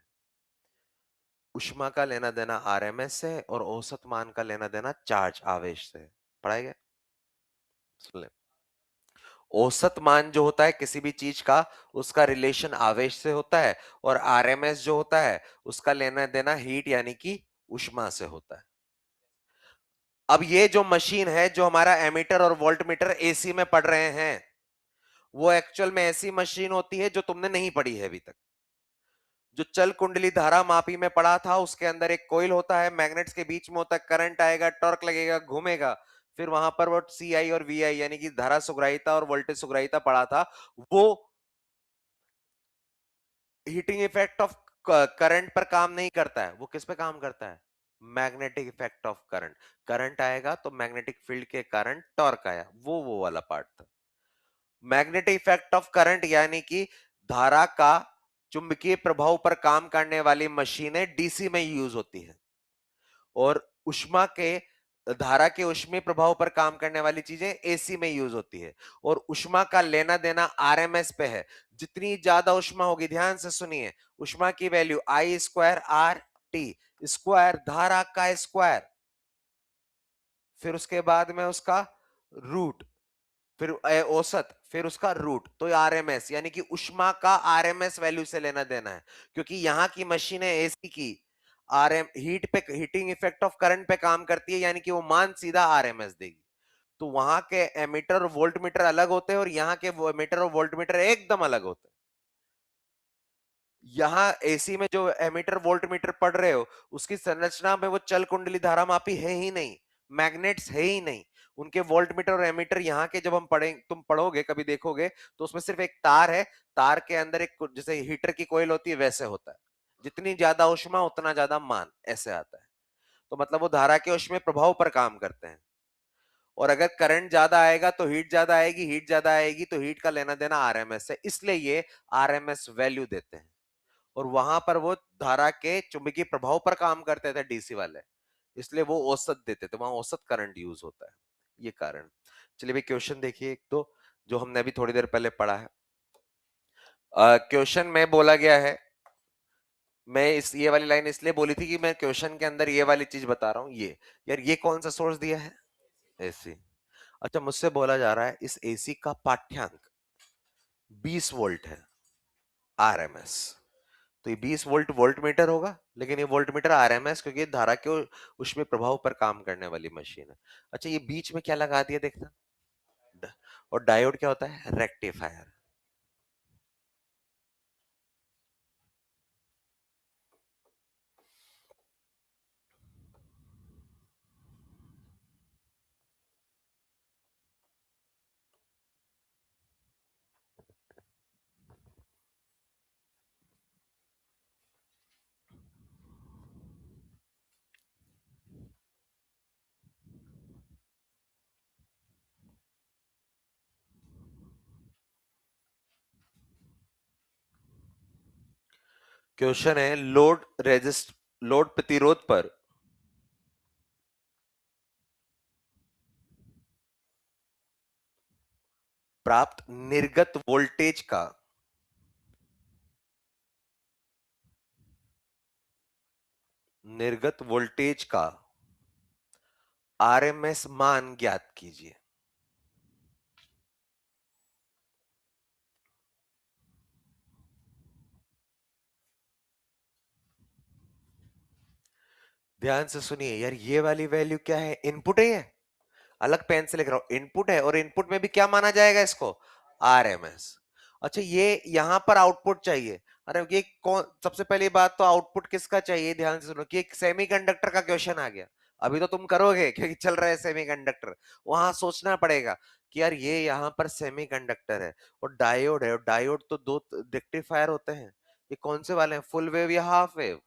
उष्मा का लेना देना आरएमएस से, और औसत मान का लेना देना चार्ज आवेश से। पढ़ाया गया, सुन ले। औसत मान जो होता है किसी भी चीज का, उसका रिलेशन आवेश से होता है, और आरएमएस जो होता है उसका लेना देना हीट यानी कि उष्मा से होता है। अब ये जो मशीन है, जो हमारा एमीटर और वोल्टमीटर एसी में पढ़ रहे हैं, वो एक्चुअल में ऐसी मशीन होती है जो तुमने नहीं पढ़ी है अभी तक। जो चल कुंडली धारा मापी में पढ़ा था, उसके अंदर एक कोयल होता है, मैग्नेट्स के बीच में होता है, करंट आएगा, टॉर्क लगेगा, घूमेगा, फिर वहां पर वो सी आई और वी आई यानी कि धारा सुग्राहिता और वोल्टेज सुग्राहिता पढ़ा था, वो हीटिंग इफेक्ट ऑफ करंट पर काम नहीं करता है, वो किस पे काम करता है, magnetic effect of current. Current आएगा तो मैग्नेटिक फील्ड के कारण टॉर्क आया, वो वाला पार्ट था। मैग्नेटिक इफेक्ट ऑफ करंट यानी कि धारा का चुंबकीय प्रभाव पर काम करने वाली मशीनें डीसी में यूज होती है, और उष्मा के धारा के उष्मीय प्रभाव पर काम करने वाली चीजें एसी में यूज होती है। और उष्मा का लेना देना आरएमएस पे है, जितनी ज्यादा उष्मा होगी, ध्यान से सुनिए, उष्मा की वैल्यू आई स्क्वायर आर टी, स्क्वायर, धारा का स्क्वायर, फिर उसके बाद में उसका रूट, फिर औसत, फिर उसका रूट, तो आरएमएस, यानी कि ऊष्मा का आरएमएस वैल्यू से लेना देना है, क्योंकि यहाँ की मशीन है एसी की, आरएम हीट पे, हीटिंग इफेक्ट ऑफ करंट पे काम करती है, यानी कि वो मान सीधा आरएमएस देगी। तो वहां के एमीटर और वोल्टमीटर अलग होते हैं और यहाँ के एमीटर और वोल्टमीटर एकदम अलग होते हैं। यहाँ एसी में जो एमीटर वोल्टमीटर पढ़ रहे हो, उसकी संरचना में वो चल कुंडली धारा मापी है ही नहीं, मैग्नेट्स है ही नहीं। उनके वोल्टमीटर और एमीटर यहाँ के जब हम पढ़ें, तुम पढ़ोगे कभी देखोगे, तो उसमें सिर्फ एक तार है, तार के अंदर एक जैसे हीटर की कोयल होती है वैसे होता है, जितनी ज्यादा ऊष्मा उतना ज्यादा मान, ऐसे आता है। तो मतलब वो धारा के ऊष्मीय प्रभाव पर काम करते हैं। और अगर करंट ज्यादा आएगा तो हीट ज्यादा आएगी, हीट ज्यादा आएगी तो हीट का लेना देना आरएमएस है, इसलिए ये आरएमएस वैल्यू देते हैं। और वहां पर वो धारा के चुंबकीय प्रभाव पर काम करते थे डीसी वाले, इसलिए वो औसत देते थे, वहां औसत करंट यूज होता है, ये कारण। चलिए भाई क्वेश्चन देखिए एक तो, जो हमने अभी थोड़ी देर पहले पढ़ा है। क्वेश्चन में बोला गया है, मैं इस ये वाली लाइन इसलिए बोली थी कि मैं क्वेश्चन के अंदर ये वाली चीज बता रहा हूं, ये यार ये कौन सा सोर्स दिया है, एसी। अच्छा मुझसे बोला जा रहा है इस एसी का पाठ्यांक 20 वोल्ट है, आरएमएस। तो ये 20 वोल्ट वोल्ट मीटर होगा, लेकिन ये वोल्ट मीटर आरएमएस, क्योंकि ये धारा के उसमें प्रभाव पर काम करने वाली मशीन है। अच्छा ये बीच में क्या लगा दिया देखना, और डायोड क्या होता है, रेक्टिफायर। क्वेश्चन है लोड प्रतिरोध पर प्राप्त निर्गत वोल्टेज का आरएमएस मान ज्ञात कीजिए। ध्यान से सुनिए यार, ये वाली वैल्यू क्या है, इनपुट है ये, अलग पेन से लिख रहा हूं, इनपुट है, और इनपुट में भी क्या माना जाएगा इसको, आरएमएस। अच्छा ये यहां पर आउटपुट चाहिए, अरे ये कौन, सबसे पहली बात तो आउटपुट किसका चाहिए, ध्यान से सुनो, कि एक सेमीकंडक्टर का क्वेश्चन आ गया। अभी तो तुम करोगे क्योंकि चल रहा है सेमीकंडक्टर, वहां सोचना पड़ेगा कि यार ये यहाँ पर सेमीकंडक्टर है और डायोड है, और डायोड तो दो रेक्टिफायर होते हैं, ये कौन से वाले हैं, फुल वेव या हाफ वेव,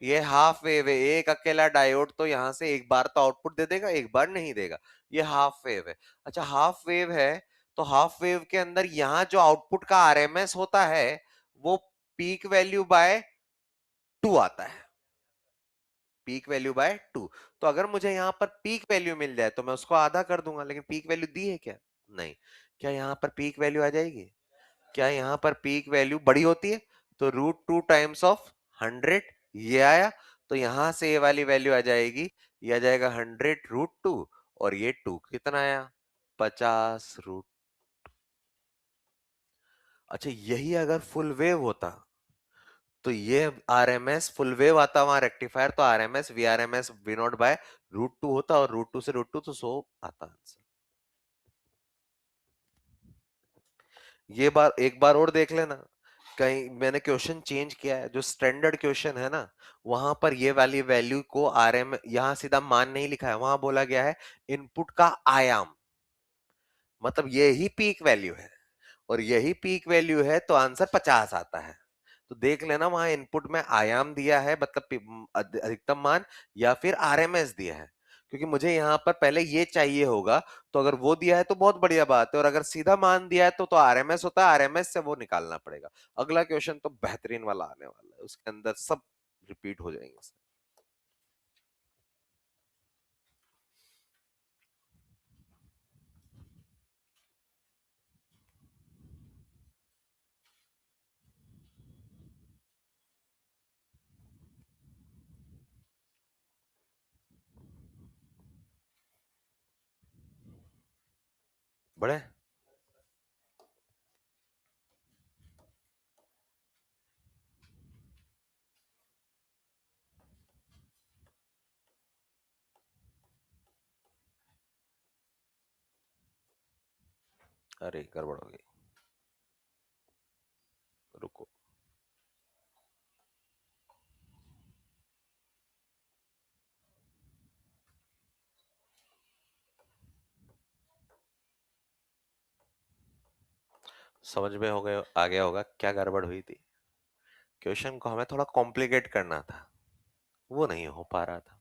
ये हाफ वेव है, एक अकेला डायोड तो यहाँ से एक बार तो आउटपुट दे देगा, एक बार नहीं देगा, ये हाफ वेव है। अच्छा हाफ वेव है, तो हाफ वेव के अंदर यहाँ जो आउटपुट का आरएमएस होता है वो पीक वैल्यू बाय 2 आता है, पीक वैल्यू बाय 2। तो अगर मुझे यहाँ पर पीक वैल्यू मिल जाए तो मैं उसको आधा कर दूंगा, लेकिन पीक वैल्यू दी है क्या, नहीं। क्या यहाँ पर पीक वैल्यू आ जाएगी, क्या यहाँ पर पीक वैल्यू बड़ी होती है, तो √2 टाइम्स ऑफ 100, ये आया, तो यहां से ये वाली वैल्यू आ जाएगी, ये आ जाएगा 100 √2, और ये 2 कितना आया, 50 √। अच्छा यही अगर फुल वेव होता तो ये आरएमएस फुल वेव आता वहां रेक्टिफायर, तो आरएमएस वीआरएमएस वी0/√2 होता, और √2 से √2 तो 100 आता आंसर। ये बार एक बार और देख लेना, कहीं मैंने क्वेश्चन चेंज किया है, जो स्टैंडर्ड क्वेश्चन है ना, वहां पर ये वाली वैल्यू को आरएम, यहां सीधा मान नहीं लिखा है, वहां बोला गया है इनपुट का आयाम, मतलब ये ही पीक वैल्यू है, और यही पीक वैल्यू है तो आंसर 50 आता है। तो देख लेना वहां इनपुट में आयाम दिया है, मतलब अधिकतम मान, या फिर आरएमएस दिया है, क्योंकि मुझे यहाँ पर पहले ये चाहिए होगा, तो अगर वो दिया है तो बहुत बढ़िया बात है, और अगर सीधा मान दिया है तो आरएमएस होता है, आरएमएस से वो निकालना पड़ेगा। अगला क्वेश्चन तो बेहतरीन वाला आने वाला है, उसके अंदर सब रिपीट हो जाएंगे। बड़े अरे गड़बड़ हो गई, रुको। समझ में हो गए, आ गया होगा क्या गड़बड़ हुई थी। क्वेश्चन को हमें थोड़ा कॉम्प्लिकेट करना था, वो नहीं हो पा रहा था।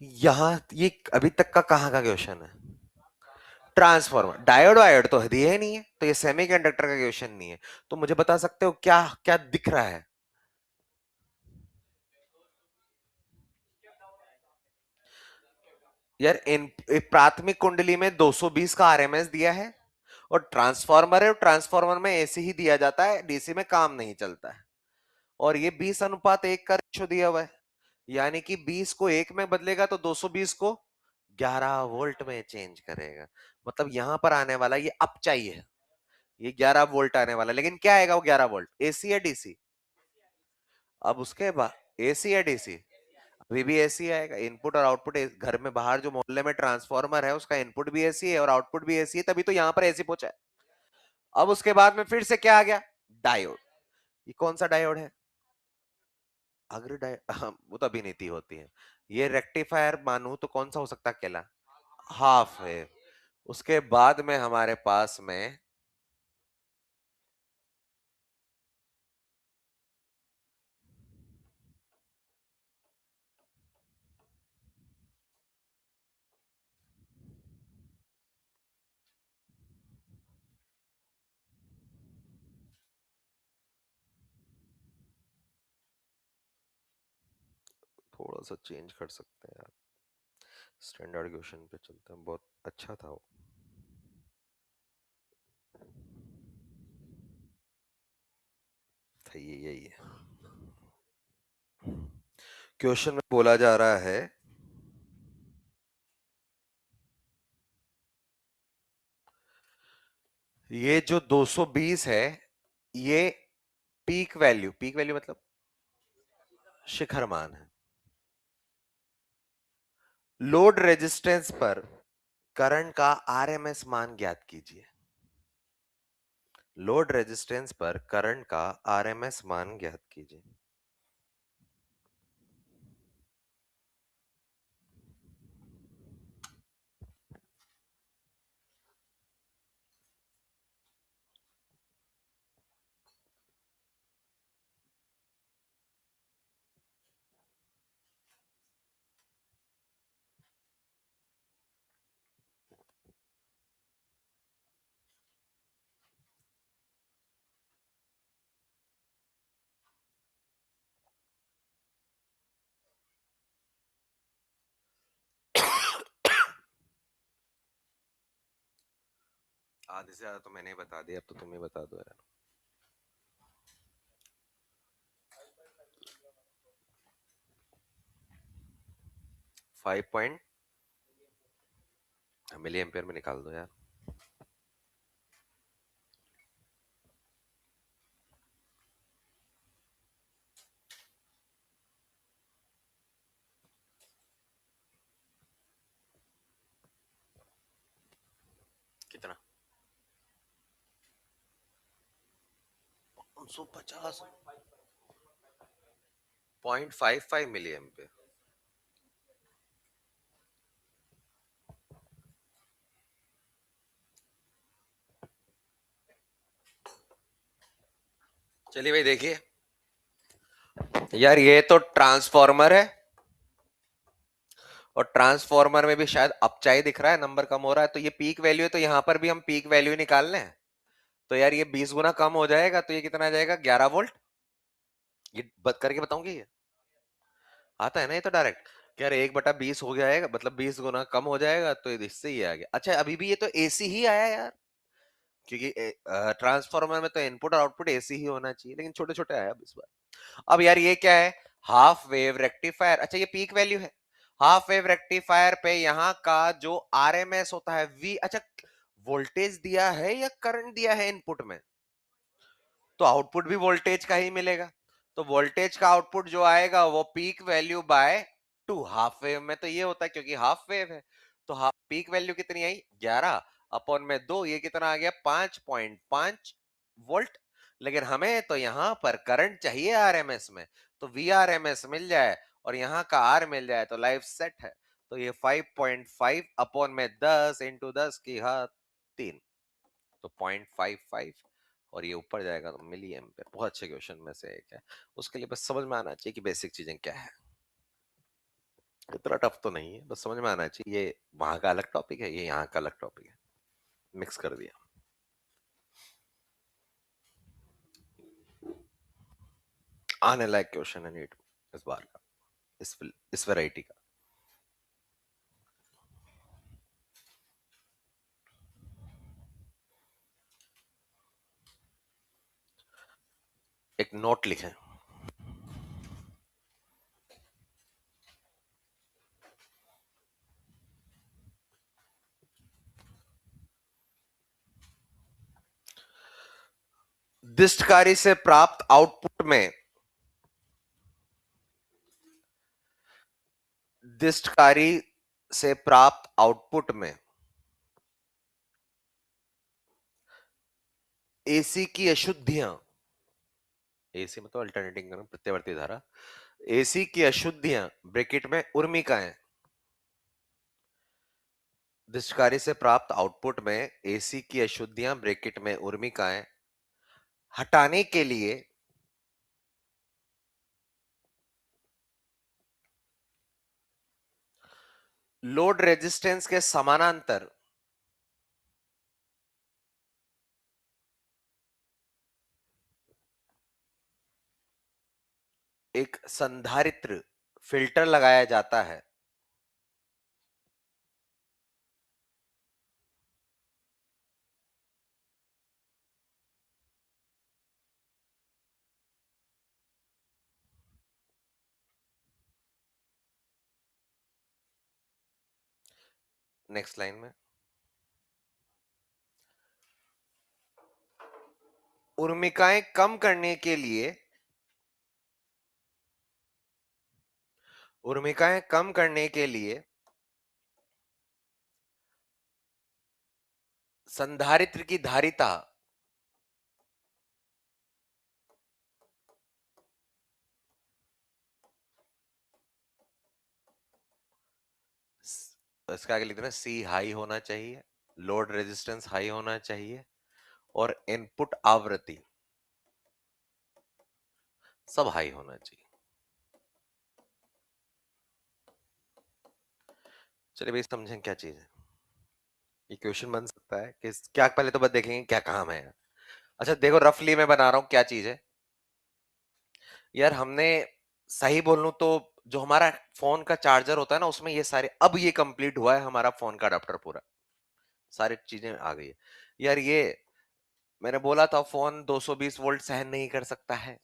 यहां ये अभी तक का कहां का क्वेश्चन है? ट्रांसफॉर्मर, डायोड वायोड तो दिए ही नहीं है, तो ये सेमीकंडक्टर का क्वेश्चन नहीं है। तो मुझे बता सकते हो क्या क्या दिख रहा है? यार इन प्राथमिक कुंडली में 220 का आरएमएस दिया है, और ट्रांसफार्मर है, और ट्रांसफार्मर में एसी ही दिया जाता है, डीसी में काम नहीं चलता है। और ये 20:1 का रेशो दिया हुआ है, यानी कि 20 को 1 में बदलेगा तो 220 को 11 वोल्ट में चेंज करेगा। मतलब यहां पर आने वाला ये अप चाहिए, ये 11 वोल्ट आने वाला, लेकिन क्या आएगा वो 11 वोल्ट, एसी या डीसी? अब उसके बाद एसी या डीसी? अभी भी एसी आएगा, इनपुट और आउटपुट। घर में बाहर जो मोहल्ले में ट्रांसफार्मर है उसका इनपुट भी एसी है और आउटपुट भी एसी है, तभी तो यहां पर एसी पहुंचा है। अब उसके बाद में फिर से क्या आ गया? डायोड। ये कौन सा डायोड है? अग्र डायोड, हाँ, वो तो अभिनीति होती है। ये रेक्टिफायर मानू तो कौन सा हो सकता है अकेला? हाफ है। उसके बाद में हमारे पास में थोड़ा सा चेंज कर सकते हैं यार, स्टैंडर्ड क्वेश्चन पे चलते हैं, बहुत अच्छा था वो। था ये यही है। क्वेश्चन में बोला जा रहा है ये जो 220 है, ये पीक वैल्यू मतलब शिखर मान है। लोड रेजिस्टेंस पर करंट का आरएमएस मान ज्ञात कीजिए। लोड रेजिस्टेंस पर करंट का आरएमएस मान ज्ञात कीजिए। आधे से ज्यादा तो मैंने ही बता दिया, अब तो तुम ही बता दो यार। 5 मिली एम्पियर में निकाल दो यार। कितना? 550 0.55 मिली एम्पियर। चलिए भाई देखिए, यार ये तो ट्रांसफॉर्मर है, और ट्रांसफॉर्मर में भी शायद अपचाई दिख रहा है, नंबर कम हो रहा है, तो ये पीक वैल्यू है, तो यहां पर भी हम पीक वैल्यू निकाल लें। तो यार ये 20 गुना कम हो जाएगा, तो ये कितना आ जाएगा? 11 वोल्ट। ये करके बताऊंगी, ये आता है ना, ये तो डायरेक्ट। यार 1/20 हो जाएगा, मतलब 20 गुना कम हो जाएगा, तो इससे ही आ गया। अच्छा अभी भी ये तो एसी ही आया यार, क्योंकि ट्रांसफार्मर में तो इनपुट और आउटपुट एसी ही होना चाहिए, लेकिन छोटे छोटे आया अब इस बार। अब यार ये क्या है? Half wave rectifier. अच्छा ये पीक वैल्यू है, हाफ वेव रेक्टिफायर पे यहाँ का जो आरएमएस होता है वी, अच्छा वोल्टेज दिया है या करंट दिया है इनपुट में, तो आउटपुट भी वोल्टेज का ही मिलेगा। तो वोल्टेज का आउटपुट जो आएगा वो peak value by 2, half wave में तो ये होता है क्योंकि हाफ वेव है। तो पीक वैल्यू कितनी आई 11 अपॉन में 2, ये कितना आ गया 5.5 वोल्ट। लेकिन हमें तो यहां पर करंट चाहिए आरएमएस में, तो वी आरएमएस मिल जाए और यहाँ का आर मिल जाए तो लाइफ सेट है। तो ये 5.5 अपॉन में 10 इंटू 10 की घात 3, तो 0.55, और ये ऊपर जाएगा तो मिली एम्पेयर। बहुत अच्छे क्वेश्चन में से एक है, उसके लिए बस समझ में आना चाहिए कि बेसिक चीजें क्या है। इतना टफ तो नहीं है, बस समझ में आना चाहिए ये वहां का अलग टॉपिक है, ये यहाँ का अलग टॉपिक है, मिक्स कर दिया। आने लायक क्वेश्चन है नीट इस बार का, इस वैरायटी का। एक नोट लिखें, दिष्टकारी से प्राप्त आउटपुट में, दिष्टकारी से प्राप्त आउटपुट में एसी की अशुद्धियां, एसी मतलब अल्टरनेटिंग करंट प्रत्यावर्ती धारा, एसी की अशुद्धियां ब्रैकेट में उर्मिकाएं, दिष्टकारी से प्राप्त आउटपुट में एसी की अशुद्धियां ब्रैकेट में उर्मिकाएं हटाने के लिए लोड रेजिस्टेंस के समानांतर एक संधारित्र फिल्टर लगाया जाता है। नेक्स्ट लाइन में उर्मिकाएं कम करने के लिए, उर्मिकाएं कम करने के लिए संधारित्र की धारिता इसका आगे लिख देना सी हाई होना चाहिए, लोड रेजिस्टेंस हाई होना चाहिए और इनपुट आवृत्ति सब हाई होना चाहिए। चलिए भाई समझें क्या चीज है, ये क्वेश्चन बन सकता है कि क्या, पहले तो बस देखेंगे क्या काम है। अच्छा देखो रफली मैं बना रहा हूं क्या चीज है यार। हमने सही बोलूं तो जो हमारा फोन का चार्जर होता है ना, उसमें ये सारे, अब ये कंप्लीट हुआ है हमारा फोन का अडाप्टर पूरा, सारी चीजें आ गई है यार। ये मैंने बोला था फोन 220 वोल्ट सहन नहीं कर सकता है,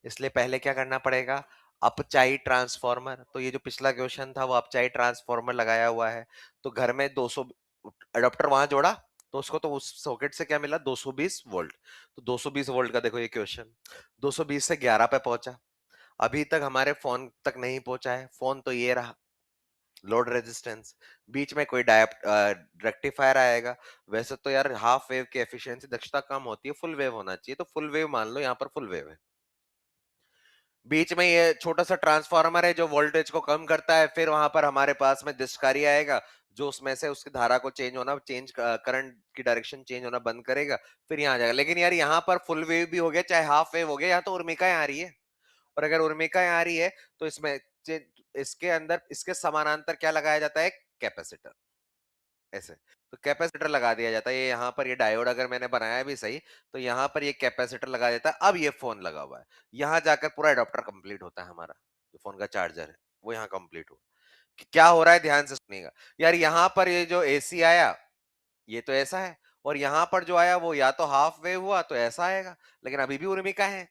इसलिए पहले क्या करना पड़ेगा, अपचाई ट्रांसफॉर्मर। तो ये जो पिछला क्वेश्चन था वो अपचाई ट्रांसफॉर्मर लगाया हुआ है, तो घर में 200 अडाप्टर वहां जोड़ा, तो उसको तो उस सॉकेट से क्या मिला 220 वोल्ट। तो 220 वोल्ट का देखो ये क्वेश्चन 220 से 11 पे पहुंचा, अभी तक हमारे फोन तक नहीं पहुंचा है। फोन तो ये रहा लोड रेजिस्टेंस, बीच में कोई रेक्टिफायर आएगा। वैसे तो यार हाफ वेव की एफिशिएंसी दक्षता कम होती है, फुल वेव होना चाहिए, तो फुल वेव मान लो, यहाँ पर फुल वेव है। बीच में ये छोटा सा ट्रांसफार्मर है जो वोल्टेज को कम करता है, फिर वहां पर हमारे पास में दिष्टकारी आएगा जो उसमें से उसकी धारा को चेंज करंट की डायरेक्शन चेंज होना बंद करेगा, फिर यहाँ आ जाएगा। लेकिन यार यहाँ पर फुल वेव भी हो गया चाहे हाफ वेव हो गया, यहाँ तो उर्मिकाएं आ रही है, और अगर उर्मिकाएं आ रही है तो इसमें इसके अंदर इसके समानांतर क्या लगाया जाता है, कैपेसिटर, ऐसे। तो कैपेसिटर लगा दिया जाता है, ये यहाँ पर ये डायोड अगर मैंने बनाया भी सही, तो यहाँ पर ये कैपेसिटर लगा देता है। अब ये फोन लगा हुआ है, यहाँ जाकर पूरा एडाप्टर कंप्लीट होता है हमारा, जो फोन का चार्जर है वो यहाँ कंप्लीट हुआ। क्या हो रहा है ध्यान से सुनिएगा यार, यहाँ पर ये जो एसी आया ये तो ऐसा है, और यहाँ पर जो आया वो या तो हाफ वेव हुआ तो ऐसा आएगा, लेकिन अभी भी उर्मिका है।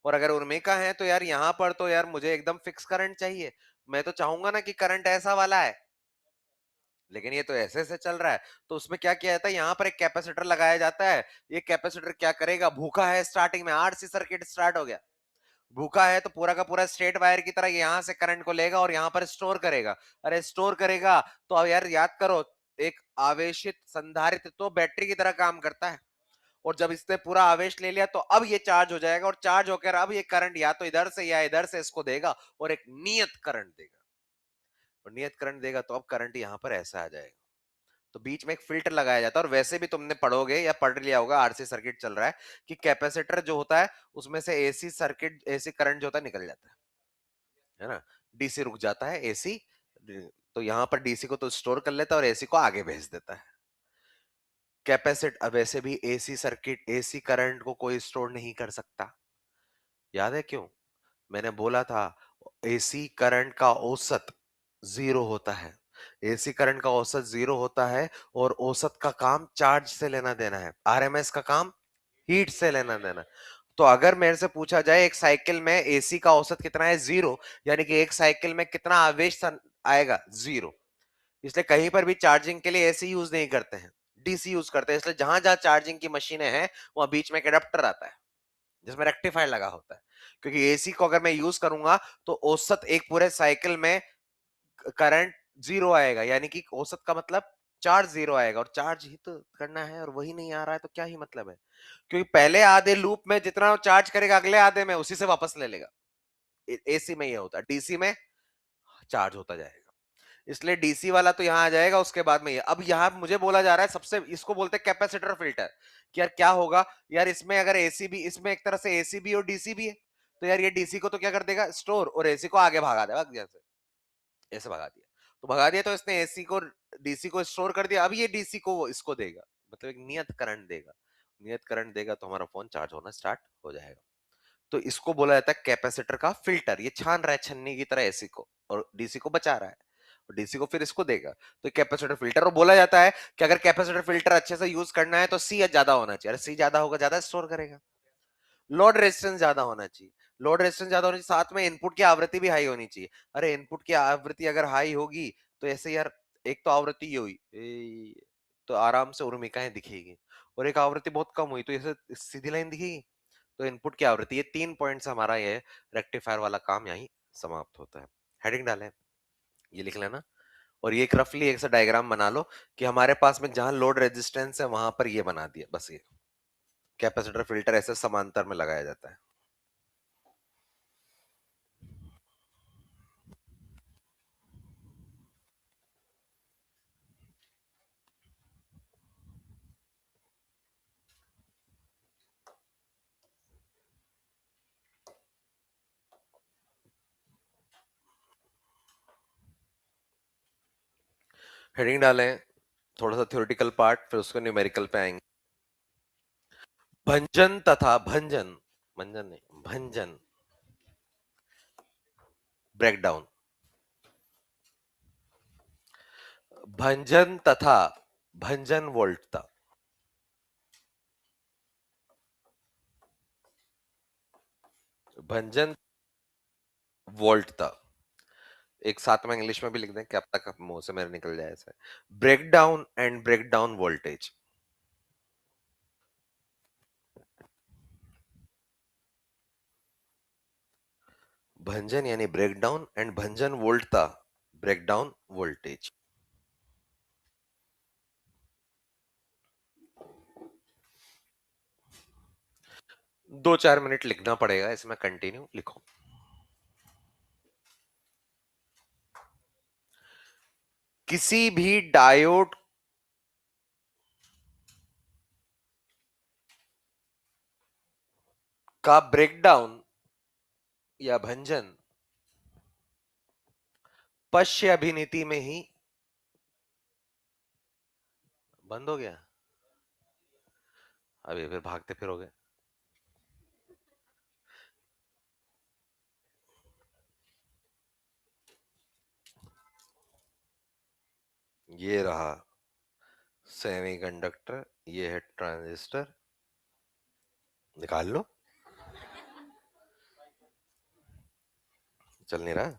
और अगर उर्मिका है तो यार यहाँ पर तो यार मुझे एकदम फिक्स करंट चाहिए, मैं तो चाहूंगा ना कि करंट ऐसा वाला है, लेकिन ये तो ऐसे ऐसे चल रहा है। तो उसमें क्या किया जाता है, यहाँ पर एक कैपेसिटर लगाया जाता है। ये कैपेसिटर क्या करेगा, भूखा है, स्टार्टिंग में आरसी सर्किट स्टार्ट हो गया, भूखा है तो पूरा का पूरा स्ट्रेट वायर की तरह यहां से करंट को लेगा और यहां पर स्टोर करेगा। अरे स्टोर करेगा तो अब यार याद करो, एक आवेशित संधारित्र तो बैटरी की तरह काम करता है, और जब इसने पूरा आवेश ले लिया तो अब ये चार्ज हो जाएगा, और चार्ज होकर अब ये करंट या तो इधर से या इधर से इसको देगा और एक नियत करंट देगा, और नियत करंट देगा तो अब करंट यहां पर ऐसा आ जाएगा। तो बीच में एक फिल्टर लगाया जाता है, और वैसे भी तुमने पढ़ोगे या पढ़ लिया होगा, आरसी सर्किट चल रहा है, कि कैपेसिटर जो होता है उसमें से एसी सर्किट, एसी करंट जो होता है निकल जाता है ना, डीसी रुक जाता है, एसी, तो यहां पर डीसी को तो स्टोर कर लेता है और एसी को आगे भेज देता है। कैपेसिटर वैसे भी एसी सर्किट, एसी करंट को कोई स्टोर नहीं कर सकता, याद है क्यों? मैंने बोला था एसी करंट का औसत जीरो होता है, एसी करंट का औसत जीरो होता है, और औसत का काम चार्ज से लेना देना है, आरएमएस का काम हीट से लेना देना। तो अगर मेरे से पूछा जाए एक साइकिल में एसी का औसत कितना है, जीरो, यानी कि एक साइकिल में कितना आवेश आएगा, जीरो। इसलिए कहीं पर भी चार्जिंग के लिए एसी यूज नहीं करते हैं, डीसी यूज करते हैं। इसलिए जहां जहां चार्जिंग की मशीनें हैं वहां बीच में एक एडाप्टर आता है जिसमें रेक्टिफायर लगा होता है, क्योंकि एसी को अगर मैं यूज करूंगा तो औसत एक पूरे साइकिल में करंट जीरो आएगा, यानी कि औसत का मतलब चार्ज जीरो आएगा, और चार्ज ही तो करना है और वही नहीं आ रहा है तो क्या ही मतलब है, क्योंकि पहले आधे लूप में जितना चार्ज करेगा अगले आधे में उसी से वापस ले लेगा। एसी में ये होता है, डीसी में चार्ज होता जाएगा। इसलिए डीसी वाला तो यहां आ जाएगा, उसके बाद में ये अब यहां मुझे बोला जा रहा है सबसे, इसको बोलते हैं कैपेसिटर फिल्टर, कि यार क्या होगा, यार इसमें अगर एसी भी, इसमें एक तरह से एसी भी और डीसी भी है, तो यार ये डीसी को तो क्या कर देगा, स्टोर, और एसी को आगे भगा देगा, जैसे ऐसे भगा दिया, तो भगा दिया तो इसने एसी को, डीसी को स्टोर कर दिया, अब ये डीसी को इसको देगा, मतलब एक नियत करंट देगा, नियत करंट देगा तो हमारा फोन चार्ज होना स्टार्ट हो जाएगा। तो इसको बोला जाता है कैपेसिटर का फिल्टर, ये छान रहा है छन्नी की तरह एसी को, और डीसी को बचा रहा है, और डीसी को फिर इसको देगा, तो कैपेसिटर फिल्टर। और बोला जाता है कि अगर कैपेसिटर फिल्टर अच्छे से यूज करना है तो सी ज्यादा होना चाहिए, अरे सी ज्यादा होगा ज्यादा स्टोर करेगा, लोड रेजिस्टेंस ज्यादा होना चाहिए, लोड रेजिस्टेंस ज्यादा होनी चाहिए, साथ में इनपुट की आवृत्ति भी हाई होनी चाहिए। अरे इनपुट की आवृत्ति अगर हाई होगी तो ऐसे यार, एक तो आवृत्ति ये हुई तो आराम से उर्मिकाएं दिखेगी, और एक आवृत्ति बहुत कम हुई तो ऐसे सीधी लाइन दिखेगी, तो इनपुट की आवृत्ति, ये 3 पॉइंट से हमारा ये रेक्टिफायर वाला काम यहीं समाप्त होता है। हेडिंग डालें, ये लिख लेना, और ये एक रफली एक सा डायग्राम बना लो कि हमारे पास में जहां लोड रेजिस्टेंस है वहां पर ये बना दिया, बस ये कैपेसिटर फिल्टर ऐसे समांतर में लगाया जाता है। हेडिंग डालें, थोड़ा सा थ्योरेटिकल पार्ट, फिर उसको न्यूमेरिकल पे आएंगे। भंजन तथा भंजन, भंजन नहीं भंजन, ब्रेकडाउन, भंजन तथा भंजन वोल्टता, भंजन वोल्टता, एक साथ में इंग्लिश में भी लिख दें, क्या पता मुंह से मेरे निकल जाए ऐसे, ब्रेकडाउन एंड ब्रेकडाउन वोल्टेज। भंजन यानी ब्रेकडाउन, एंड भंजन वोल्टता, ब्रेकडाउन वोल्टेज। 2-4 मिनट लिखना पड़ेगा इसमें, कंटिन्यू लिखो। किसी भी डायोड का ब्रेकडाउन या भंजन पश्य अभिनीति में ही बंद हो गया। अभी फिर भागते फिरोगे। ये रहा सेमीकंडक्टर, ये है ट्रांजिस्टर, निकाल लो, चल नहीं रहा।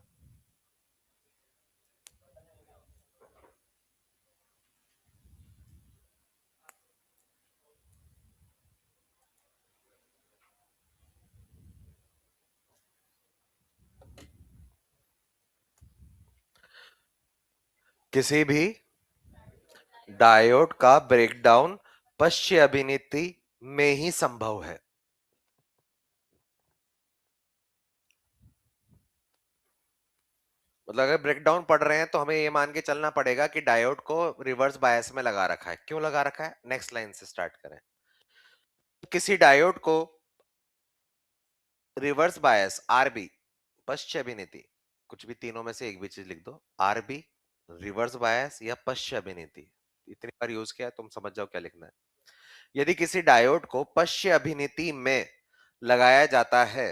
किसी भी डायोड का ब्रेकडाउन पश्च अभिनीति में ही संभव है। मतलब अगर ब्रेकडाउन पढ़ रहे हैं तो हमें ये मान के चलना पड़ेगा कि डायोड को रिवर्स बायस में लगा रखा है। क्यों लगा रखा है, नेक्स्ट लाइन से स्टार्ट करें। किसी डायोड को रिवर्स बायस आरबी, पश्च अभिनीति, कुछ भी तीनों में से एक भी चीज लिख दो, आरबी, रिवर्स बायस या पश्च अभिनीति, इतनी बार यूज किया तुम समझ जाओ क्या लिखना है। यदि किसी डायोड को पश्च अभिनीति में लगाया जाता है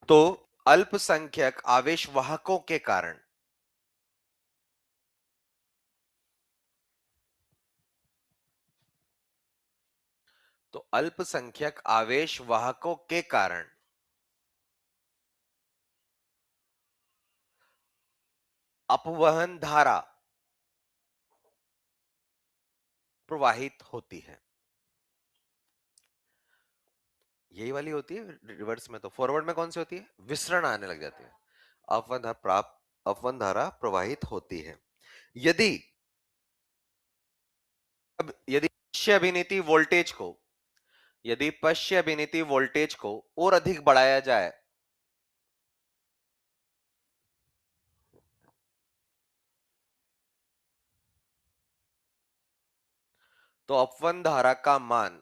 तो अल्पसंख्यक आवेश वाहकों के कारण अल्पसंख्यक आवेश वाहकों के कारण अपवहन धारा प्रवाहित होती है। यही वाली होती है रिवर्स में, तो फॉरवर्ड में कौन सी होती है, विसरण आने लग जाती है। अपवन धारा प्रवाहित होती है। यदि अब यदि पश्च अभिनीति वोल्टेज को यदि पश्च अभिनीति वोल्टेज को और अधिक बढ़ाया जाए तो अपवन धारा का मान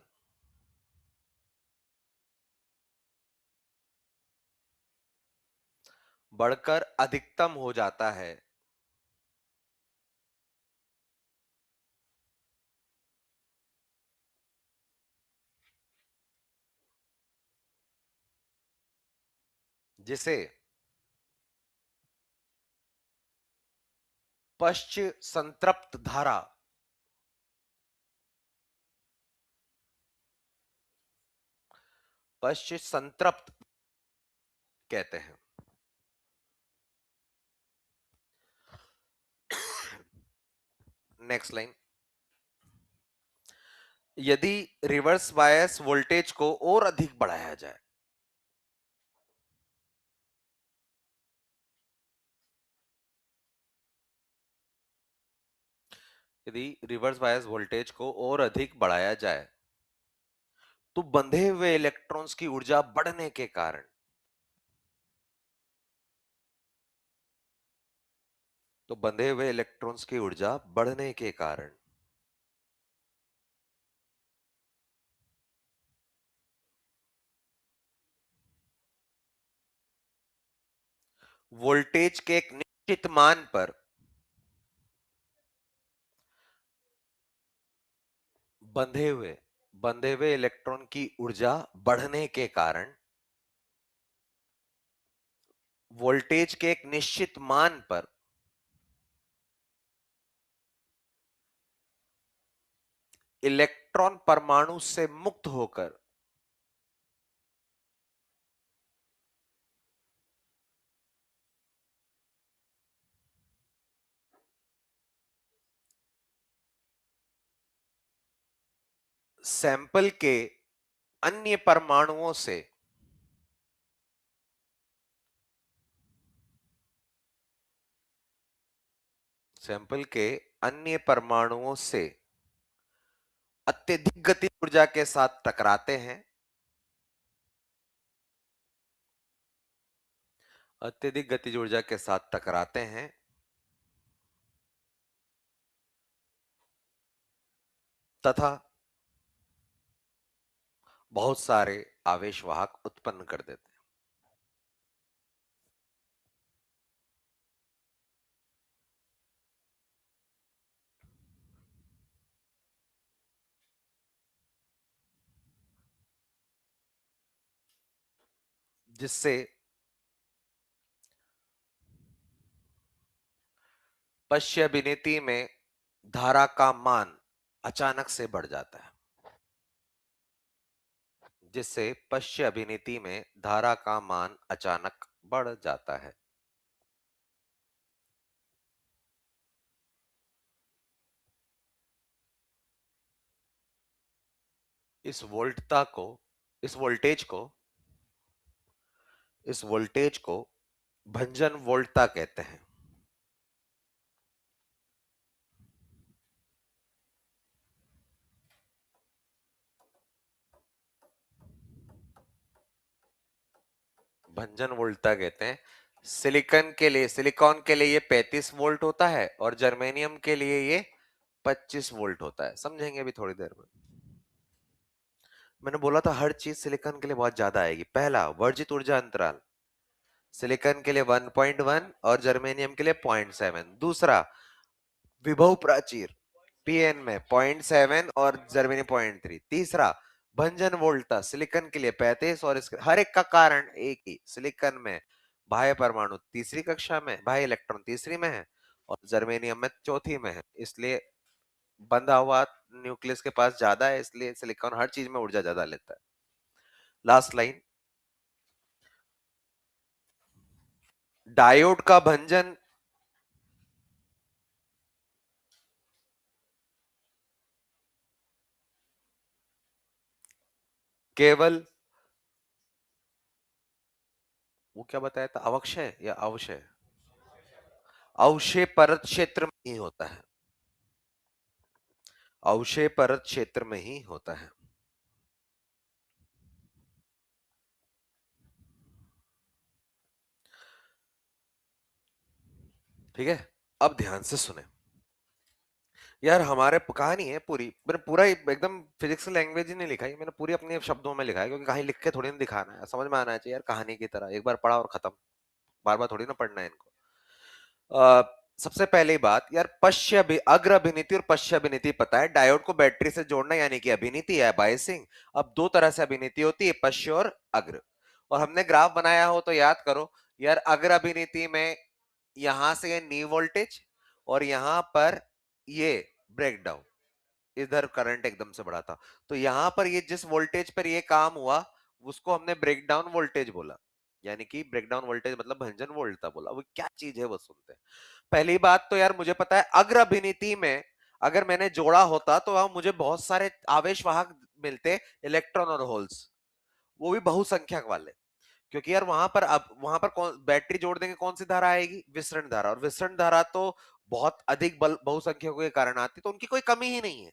बढ़कर अधिकतम हो जाता है। जिसे पश्च संतृप्त धारा पश्च संतृप्त कहते हैं। Next line. यदि रिवर्स बायस वोल्टेज को और अधिक बढ़ाया जाए यदि रिवर्स बायस वोल्टेज को और अधिक बढ़ाया जाए तो बंधे हुए इलेक्ट्रॉन्स की ऊर्जा बढ़ने के कारण बंधे हुए इलेक्ट्रॉन्स की ऊर्जा बढ़ने के कारण वोल्टेज के एक निश्चित मान पर बंधे हुए इलेक्ट्रॉन की ऊर्जा बढ़ने के कारण वोल्टेज के एक निश्चित मान पर इलेक्ट्रॉन परमाणु से मुक्त होकर सैंपल के अन्य परमाणुओं से सैंपल के अन्य परमाणुओं से अत्यधिक गति ऊर्जा के साथ टकराते हैं अत्यधिक गतिज ऊर्जा के साथ टकराते हैं तथा बहुत सारे आवेश वाहक उत्पन्न कर देते हैं। जिससे पश्च अभिनीति में धारा का मान अचानक से बढ़ जाता है जिससे पश्च अभिनीति में धारा का मान अचानक बढ़ जाता है। इस वोल्टता को इस वोल्टेज को इस वोल्टेज को भंजन वोल्टता कहते हैं। भंजन वोल्टता कहते हैं। सिलिकॉन के लिए ये 35 वोल्ट होता है और जर्मेनियम के लिए ये 25 वोल्ट होता है। समझेंगे अभी थोड़ी देर में। मैंने बोला था हर चीज सिलिकॉन के लिए बहुत ज्यादा आएगी। पहला, वर्जित ऊर्जा अंतराल सिलिकॉन के लिए 1.1 और जर्मेनियम के लिए 0.7। दूसरा, विभव प्राचीर पीएन में 0.7 और जर्मनी 0.3। तीसरा, भंजन वोल्टता सिलिकॉन के लिए 35 और इसके हर एक का कारण एक ही। सिलिकॉन में बाह्य परमाणु तीसरी कक्षा में, बाह्य इलेक्ट्रॉन तीसरी में है और जर्मेनियम में चौथी में है, इसलिए बंधा हुआ न्यूक्लियस के पास ज्यादा है, इसलिए सिलिकॉन हर चीज में ऊर्जा ज्यादा लेता है। लास्ट लाइन, डायोड का भंजन केवल, वो क्या बताया था, अवक्षय या अवशय, अवशय परत क्षेत्र में ही होता है। अवशय परत क्षेत्र में ही होता है। ठीक है, अब ध्यान से सुने। यार हमारे कहानी है पूरी, मैंने पूरा एकदम फिजिक्स लैंग्वेज ही नहीं लिखा है, मैंने पूरी अपने शब्दों में लिखा है, क्योंकि कहीं लिख के थोड़ी ना दिखाना है, समझ में आना चाहिए यार, कहानी की तरह एक बार पढ़ा और खत्म, बार बार थोड़ी ना पढ़ना है इनको। सबसे पहली बात यार, अग्र अभिनीति और पश्च अभिनीति पता है, डायोड को बैटरी से जोड़ना यानी कि अभिनीति है, बायसिंग। अब दो तरह से अभिनीति होती है, पश्च और अग्र। और हमने ग्राफ बनाया हो तो याद करो यार, अग्र अभिनीति में यहां से ये नी वोल्टेज और यहां पर ये ब्रेकडाउन, इधर करंट एकदम से बढ़ा था, तो यहां पर ये जिस वोल्टेज पर ये काम हुआ उसको हमने ब्रेकडाउन वोल्टेज बोला, यानी कि ब्रेकडाउन वोल्टेज मतलब भंजन वोल्टता बोला। वो क्या चीज है वो सुनते हैं। पहली बात तो यार मुझे पता है, अग्र अभिनीति में अगर मैंने जोड़ा होता तो वहां मुझे बहुत सारे आवेश वाहक मिलते, इलेक्ट्रॉन और होल्स, वो भी बहुसंख्यक वाले। क्योंकि यार वहां पर, अब वहां पर कौन बैटरी जोड़ देंगे, कौन सी धारा आएगी, विसरण धारा, और विसरण धारा तो बहुत अधिक बल बहुसंख्यकों के कारण आती, तो उनकी कोई कमी ही नहीं है।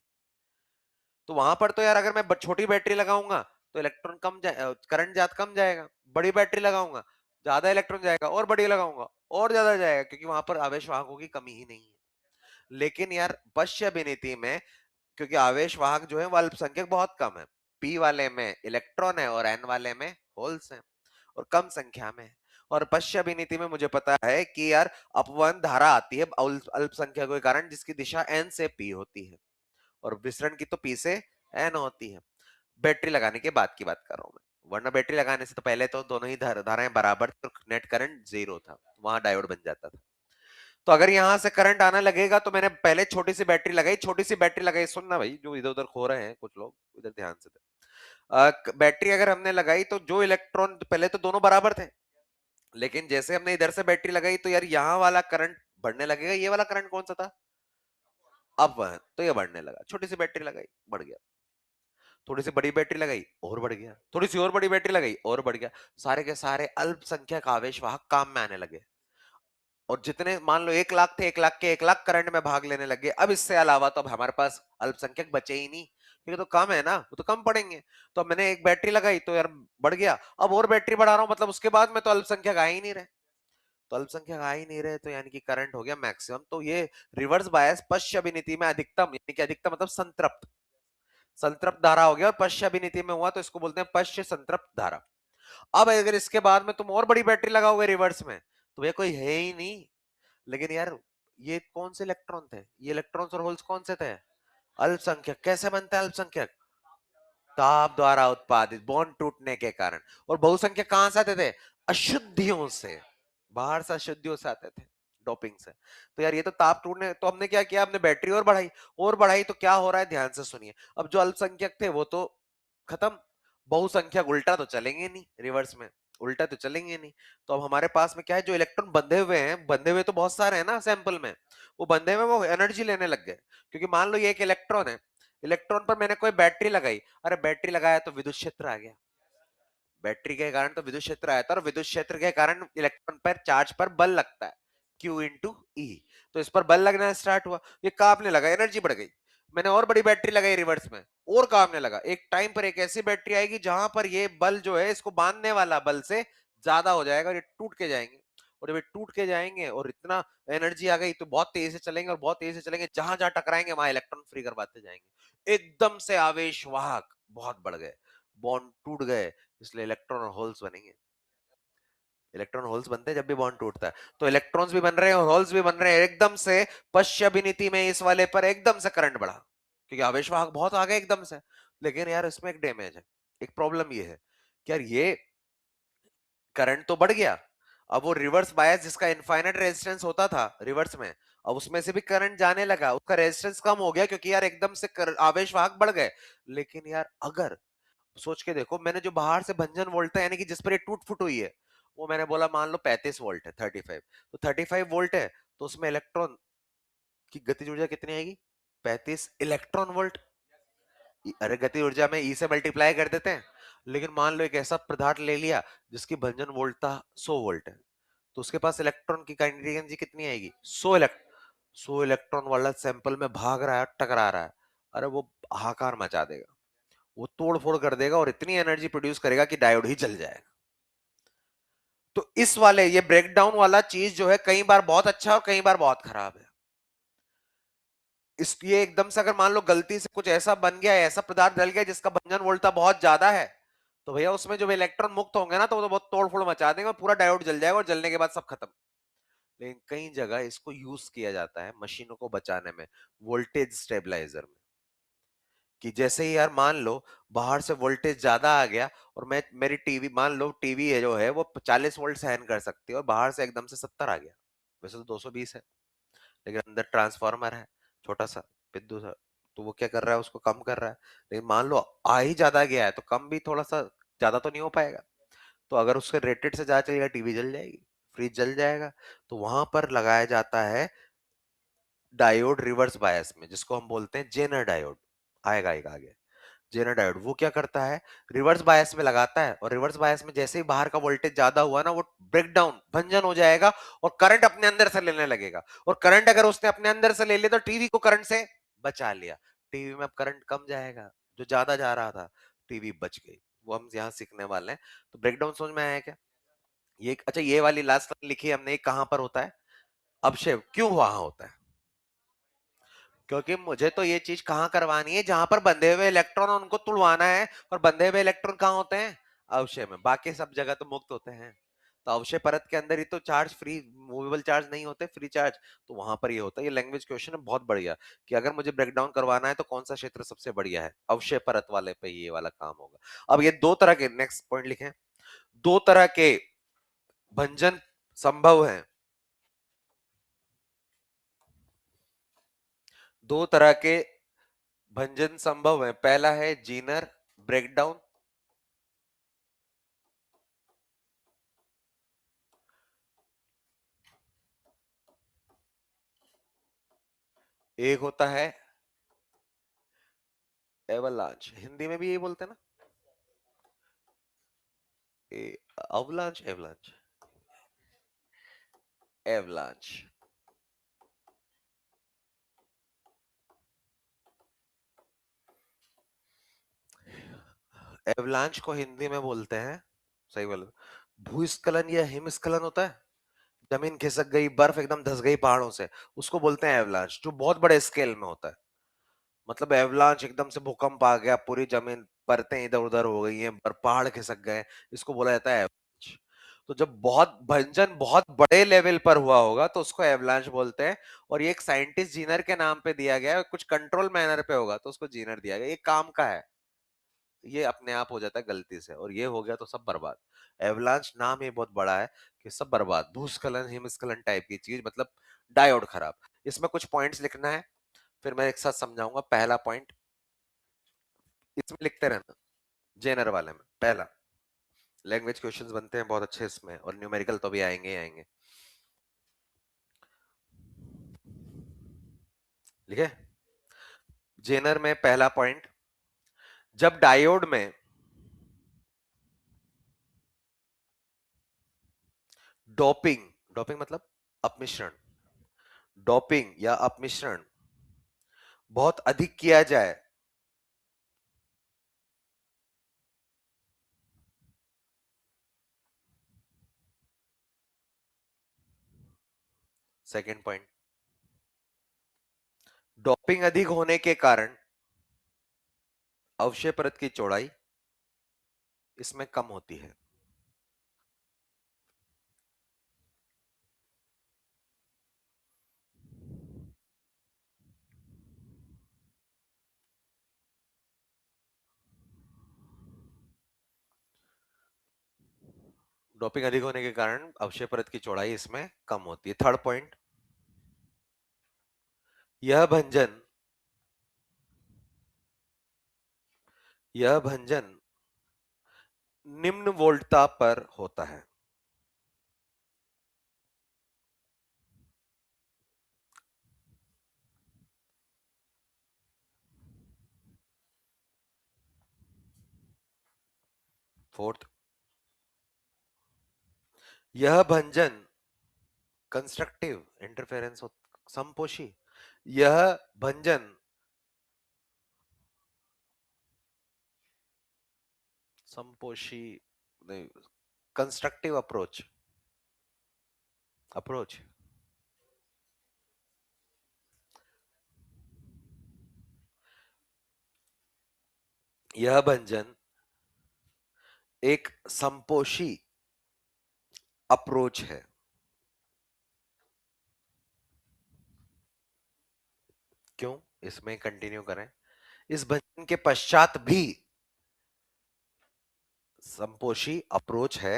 तो वहां पर तो यार अगर मैं छोटी बैटरी लगाऊंगा तो इलेक्ट्रॉन कम जाए, करंट ज्यादा कम जाएगा। बड़ी बैटरी लगाऊंगा ज्यादा इलेक्ट्रॉन जाएगा, और बड़ी लगाऊंगा और ज्यादा जाएगा, क्योंकि वहां पर आवेश वाहकों की कमी ही नहीं है। लेकिन यार पश्च अभिनीति में, क्योंकि आवेश वाहक जो है वो अल्पसंख्यक बहुत कम है, पी वाले में इलेक्ट्रॉन है और एन वाले में होल्स हैं, और कम संख्या में है। और पश्च अभिनीति में मुझे पता है कि यार अपवन धारा आती है अल्पसंख्यकों के कारण, जिसकी दिशा एन से पी होती है, और विसरण की तो पी से एन होती है। बैटरी लगाने के बाद की बात कर रहा हूं मैं, वरना बैटरी लगाने से तो पहले तो दोनों ही धाराएं बराबर थी और नेट करंट जीरो था, वहां डायोड बन जाता था। तो अगर यहां से करंट आना लगेगा तो मैंने पहले छोटी सी बैटरी लगाई, छोटी सी बैटरी लगाई, सुनना भाई, जो इधर उधर खो रहे हैं कुछ लोग, इधर ध्यान से बैटरी अगर हमने लगाई तो जो इलेक्ट्रॉन, पहले तो दोनों बराबर थे, लेकिन जैसे हमने इधर से बैटरी लगाई तो यार यहाँ वाला करंट बढ़ने लगेगा। ये वाला करंट कौन सा था, अब वह तो ये बढ़ने लगा। छोटी सी बैटरी लगाई, बढ़ गया। थोड़ी सी बड़ी बैटरी लगाई और बढ़ गया, थोड़ी सी और बड़ी बैटरी लगाई और बढ़ गया। सारे के सारे अल्पसंख्यक आवेश वाहक काम में आने लगे, और जितने मान लो 1 लाख थे, 1 लाख के 1 लाख करंट में भाग लेने लगे। अब इससे अलावा तो अब हमारे पास अल्पसंख्यक बचे ही नहीं, क्योंकि तो कम है ना, वो तो कम पड़ेंगे। तो अब मैंने एक बैटरी लगाई तो यार बढ़ गया, अब और बैटरी बढ़ा रहा हूं, मतलब उसके बाद में तो अल्पसंख्यक आ ही नहीं रहे। तो अल्पसंख्यक आ ही नहीं रहे तो यानी कि करंट हो गया मैक्सिमम। तो ये रिवर्स बायस पश्च अभिनीति में अधिकतम, यानी कि अधिकतम मतलब संतृप्त, संतृप्त धारा हो गया, और पश्च अभिनीति में हुआ तो इसको बोलते हैं पश्च संतृप्त धारा। अब अगर इसके बाद में तुम और बड़ी बैटरी लगाओगे रिवर्स में, तो ये कोई है ही नहीं। लेकिन यार ये कौन से इलेक्ट्रॉन थे, ये इलेक्ट्रॉन्स और होल्स कौन से थे, अल्पसंख्यक। कैसे बनता है अल्पसंख्यक, ताप द्वारा उत्पादित बॉन्ड टूटने के कारण। और बहुसंख्यक कहां से आते थे, अशुद्धियों से, बाहर से अशुद्धियों से आते थे, डोपिंग से। तो यार ये तो ताप टूटने, तो हमने क्या किया, हमने बैटरी और बढ़ाई, और बढ़ाई तो क्या हो रहा है, ध्यान से सुनिए। अब जो अल्पसंख्यक थे वो तो खत्म, बहुसंख्यक उल्टा तो चलेंगे नहीं, रिवर्स में उल्टा तो चलेंगे नहीं। तो अब हमारे पास में क्या है, जो इलेक्ट्रॉन बंधे हुए हैं, बंधे हुए तो बहुत सारे हैं ना सैंपल में, वो बंधे हुए वो एनर्जी लेने लग गए। क्योंकि मान लो ये एक इलेक्ट्रॉन है, इलेक्ट्रॉन पर मैंने कोई बैटरी लगाई, अरे बैटरी लगाया तो विद्युत क्षेत्र आ गया, बैटरी के कारण तो विद्युत क्षेत्र आया था, और विद्युत क्षेत्र के कारण इलेक्ट्रॉन पर चार्ज पर बल लगता है, Q इंटू ई। तो इस पर बल लगना स्टार्ट हुआ, ये कांपने लगा, एनर्जी बढ़ गई। मैंने और बड़ी बैटरी लगाई रिवर्स में, और कांपने लगा। एक टाइम पर एक ऐसी बैटरी आएगी जहां पर ये बल जो है इसको बांधने वाला बल से ज्यादा हो जाएगा, और ये टूट के जाएंगे। और जब ये टूट के जाएंगे और इतना एनर्जी आ गई तो बहुत तेज से चलेंगे, और बहुत तेज से चलेंगे, जहां जहां टकराएंगे वहां इलेक्ट्रॉन फ्री करवाते जाएंगे। एकदम से आवेश वाहक बहुत बढ़ गए, बॉन्ड टूट गए, इसलिए इलेक्ट्रॉन और होल्स बनेंगे। इलेक्ट्रॉन होल्स बनते हैं जब भी बॉन्ड टूटता है, तो इलेक्ट्रॉन्स भी बन रहे हैं और होल्स भी बन रहे हैं। एकदम से पश्चाभिनीति में इस वाले पर एकदम से करंट बढ़ा, क्योंकि आवेश वाहक बहुत आ गए एकदम से। लेकिन यार इसमें एक डैमेज है, एक प्रॉब्लम ये है कि यार ये करंट तो बढ़ गया, अब वो रिवर्स बायस जिसका इनफाइनाइट रेजिस्टेंस होता था रिवर्स में, अब उसमें से भी करंट जाने लगा, उसका रेजिस्टेंस कम हो गया, क्योंकि यार एकदम से आवेश वाहक बढ़ गए। लेकिन यार अगर सोच के देखो, मैंने जो बाहर से भंजन वोल्ट है, यानी कि जिस पर ये टूट फुट हुई है, वो मैंने बोला मान लो 35 वोल्ट है, 35, तो 35 वोल्ट है, तो उसमें इलेक्ट्रॉन की गतिज ऊर्जा कितनी आएगी? 35 इलेक्ट्रॉन वोल्ट। अरे गति ऊर्जा में ई से मल्टीप्लाई कर देते हैं। लेकिन मान लो एक ऐसा पदार्थ ले लिया जिसकी भंजन वोल्ट था 100 वोल्ट है, तो उसके पास इलेक्ट्रॉन की काइनेटिक एनर्जी कितनी आएगी? 100 इलेक्ट्रॉन वाला सैंपल में भाग रहा है, टकरा रहा है, अरे वो हाहाकार मचा देगा, वो तोड़ फोड़ कर देगा, और इतनी एनर्जी प्रोड्यूस करेगा कि डायोड ही जल जाएगा। तो इस वाले ये ब्रेकडाउन वाला चीज जो है कई बार बहुत अच्छा और कई बार बहुत खराब है। इस ये एकदम से अगर मान लो गलती से कुछ ऐसा बन गया, ऐसा पदार्थ डल गया जिसका भंजन वोल्टता बहुत ज्यादा है, तो भैया उसमें जो इलेक्ट्रॉन मुक्त होंगे ना, तो वो तो बहुत तोड़ फोड़ मचा देंगे और पूरा डायोड जल जाएगा, और जलने के बाद सब खत्म। लेकिन कई जगह इसको यूज किया जाता है मशीनों को बचाने में, वोल्टेज स्टेबलाइजर में। कि जैसे ही यार मान लो बाहर से वोल्टेज ज्यादा आ गया, और मैं मेरी टीवी, मान लो टीवी है जो है वो 40 वोल्ट सहन कर सकती है, और बाहर से एकदम से 70 आ गया, वैसे तो 220 है, लेकिन अंदर ट्रांसफार्मर है छोटा सा, बिंदु सा, तो वो क्या कर रहा है, उसको कम कर रहा है। लेकिन मान लो आ ही ज्यादा गया है, तो कम भी थोड़ा सा ज्यादा तो नहीं हो पाएगा, तो अगर उसके रेटेड से ज्यादा चलेगा, टीवी जल जाएगी, फ्रिज जल जाएगा। तो वहां पर लगाया जाता है डायोड रिवर्स बायस में, जिसको हम बोलते हैं जेनर डायोड। आएगा आएगा आगे। जेनर डायोड वो क्या करता है, रिवर्स बायस में लगाता है, और रिवर्स बायस में जैसे ही बाहर का वोल्टेज ज्यादा हुआ ना, वो ब्रेक डाउन भंजन हो जाएगा, और करंट अपने अंदर से लेने लगेगा। और करंट अगर उसने अपने अंदर से ले लिया तो टीवी को करंट से बचा लिया, टीवी में अब करंट कम जाएगा, जो ज्यादा जा रहा था, टीवी बच गई। वो हम यहाँ सीखने वाले हैं। तो ब्रेकडाउन समझ में आया क्या? ये अच्छा, ये वाली लास्ट लाइन लिखी है हमने, ये कहां पर होता है? अपक्षय क्यों वहां होता है? क्योंकि मुझे तो ये चीज कहाँ करवानी है, जहां पर बंधे हुए इलेक्ट्रॉन उनको तुड़वाना है, और बंधे हुए इलेक्ट्रॉन कहाँ होते हैं? अवशय में। बाकी सब जगह तो मुक्त होते हैं, तो अवशय परत के अंदर ही तो चार्ज फ्री, मूवेबल चार्ज नहीं होते, फ्री चार्ज, तो वहां पर ये होता है। ये लैंग्वेज क्वेश्चन है बहुत बढ़िया, कि अगर मुझे ब्रेक डाउन करवाना है तो कौन सा क्षेत्र सबसे बढ़िया है, अवशय परत वाले पे ये वाला काम होगा। अब ये दो तरह के, नेक्स्ट पॉइंट लिखें, दो तरह के भंजन संभव है, दो तरह के भंजन संभव है। पहला है जीनर ब्रेकडाउन, एक होता है एवलांच, हिंदी में भी यही बोलते हैं ना, अवलांच, एवलांच, एवलांच। एवलांच को हिंदी में बोलते हैं, सही बोलो, भूस्खलन या हिमस्खलन होता है, जमीन खिसक गई, बर्फ एकदम धस गई पहाड़ों से, उसको बोलते हैं एवलांच, जो बहुत बड़े स्केल में होता है। मतलब एवलांच एकदम से भूकंप आ गया, पूरी जमीन परतें इधर उधर हो गई हैं, पर पहाड़ खिसक गए, इसको बोला जाता है एवलांच। तो जब बहुत भंजन बहुत बड़े लेवल पर हुआ होगा तो उसको एवलांच बोलते हैं। और ये एक साइंटिस्ट जीनर के नाम पे दिया गया है, कुछ कंट्रोल मैनर पे होगा तो उसको जीनर दिया गया, ये काम का है, ये अपने आप हो जाता है गलती से, और ये हो गया तो सब बर्बाद। एवलांच नाम ये बहुत बड़ा है कि सब बर्बाद, भूस्खलन हिमस्खलन टाइप की चीज, मतलब डायोड खराब। इसमें कुछ पॉइंट्स लिखना है, फिर मैं एक साथ समझाऊंगा। पहला पॉइंट इसमें लिखते रहना, जेनर वाले में। पहला, लैंग्वेज क्वेश्चंस बनते हैं बहुत अच्छे इसमें, और न्यूमेरिकल तो भी आएंगे ही आएंगे। लिखे? जेनर में पहला पॉइंट, जब डायोड में डोपिंग, डोपिंग मतलब अपमिश्रण, डोपिंग या अपमिश्रण बहुत अधिक किया जाए, सेकेंड पॉइंट। डोपिंग अधिक होने के कारण अवक्षय परत की चौड़ाई इसमें कम होती है। डोपिंग अधिक होने के कारण अवक्षय परत की चौड़ाई इसमें कम होती है। थर्ड पॉइंट, यह भंजन यह भंजन निम्न वोल्टता पर होता है। फोर्थ, यह भंजन कंस्ट्रक्टिव इंटरफेरेंस समपोषी, यह भंजन समपोषी नहीं, कंस्ट्रक्टिव अप्रोच, यह भंजन एक समपोषी अप्रोच है। क्यों, इसमें कंटिन्यू करें। इस भंजन के पश्चात भी समपोषी अप्रोच है,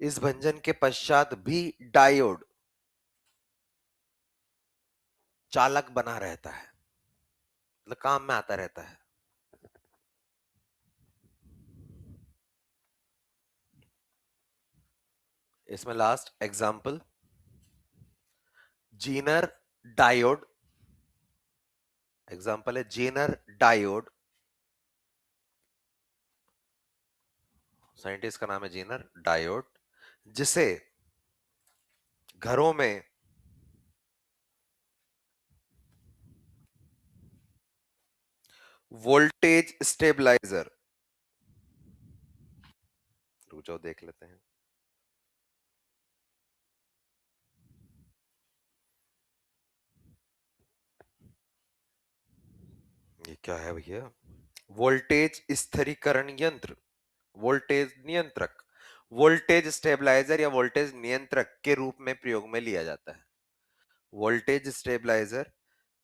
इस भंजन के पश्चात भी डायोड चालक बना रहता है, मतलब काम में आता रहता है। इसमें last example Zener diode, example है जीनर डायोड, साइंटिस्ट का नाम है जीनर डायोड, जिसे घरों में वोल्टेज स्टेबलाइजर, रुक जाओ देख लेते हैं। ये क्या है भैया, वोल्टेज स्थिरीकरण यंत्र, वोल्टेज नियंत्रक, वोल्टेज स्टेबलाइजर या वोल्टेज नियंत्रक के रूप में प्रयोग में लिया जाता है। वोल्टेज स्टेबलाइजर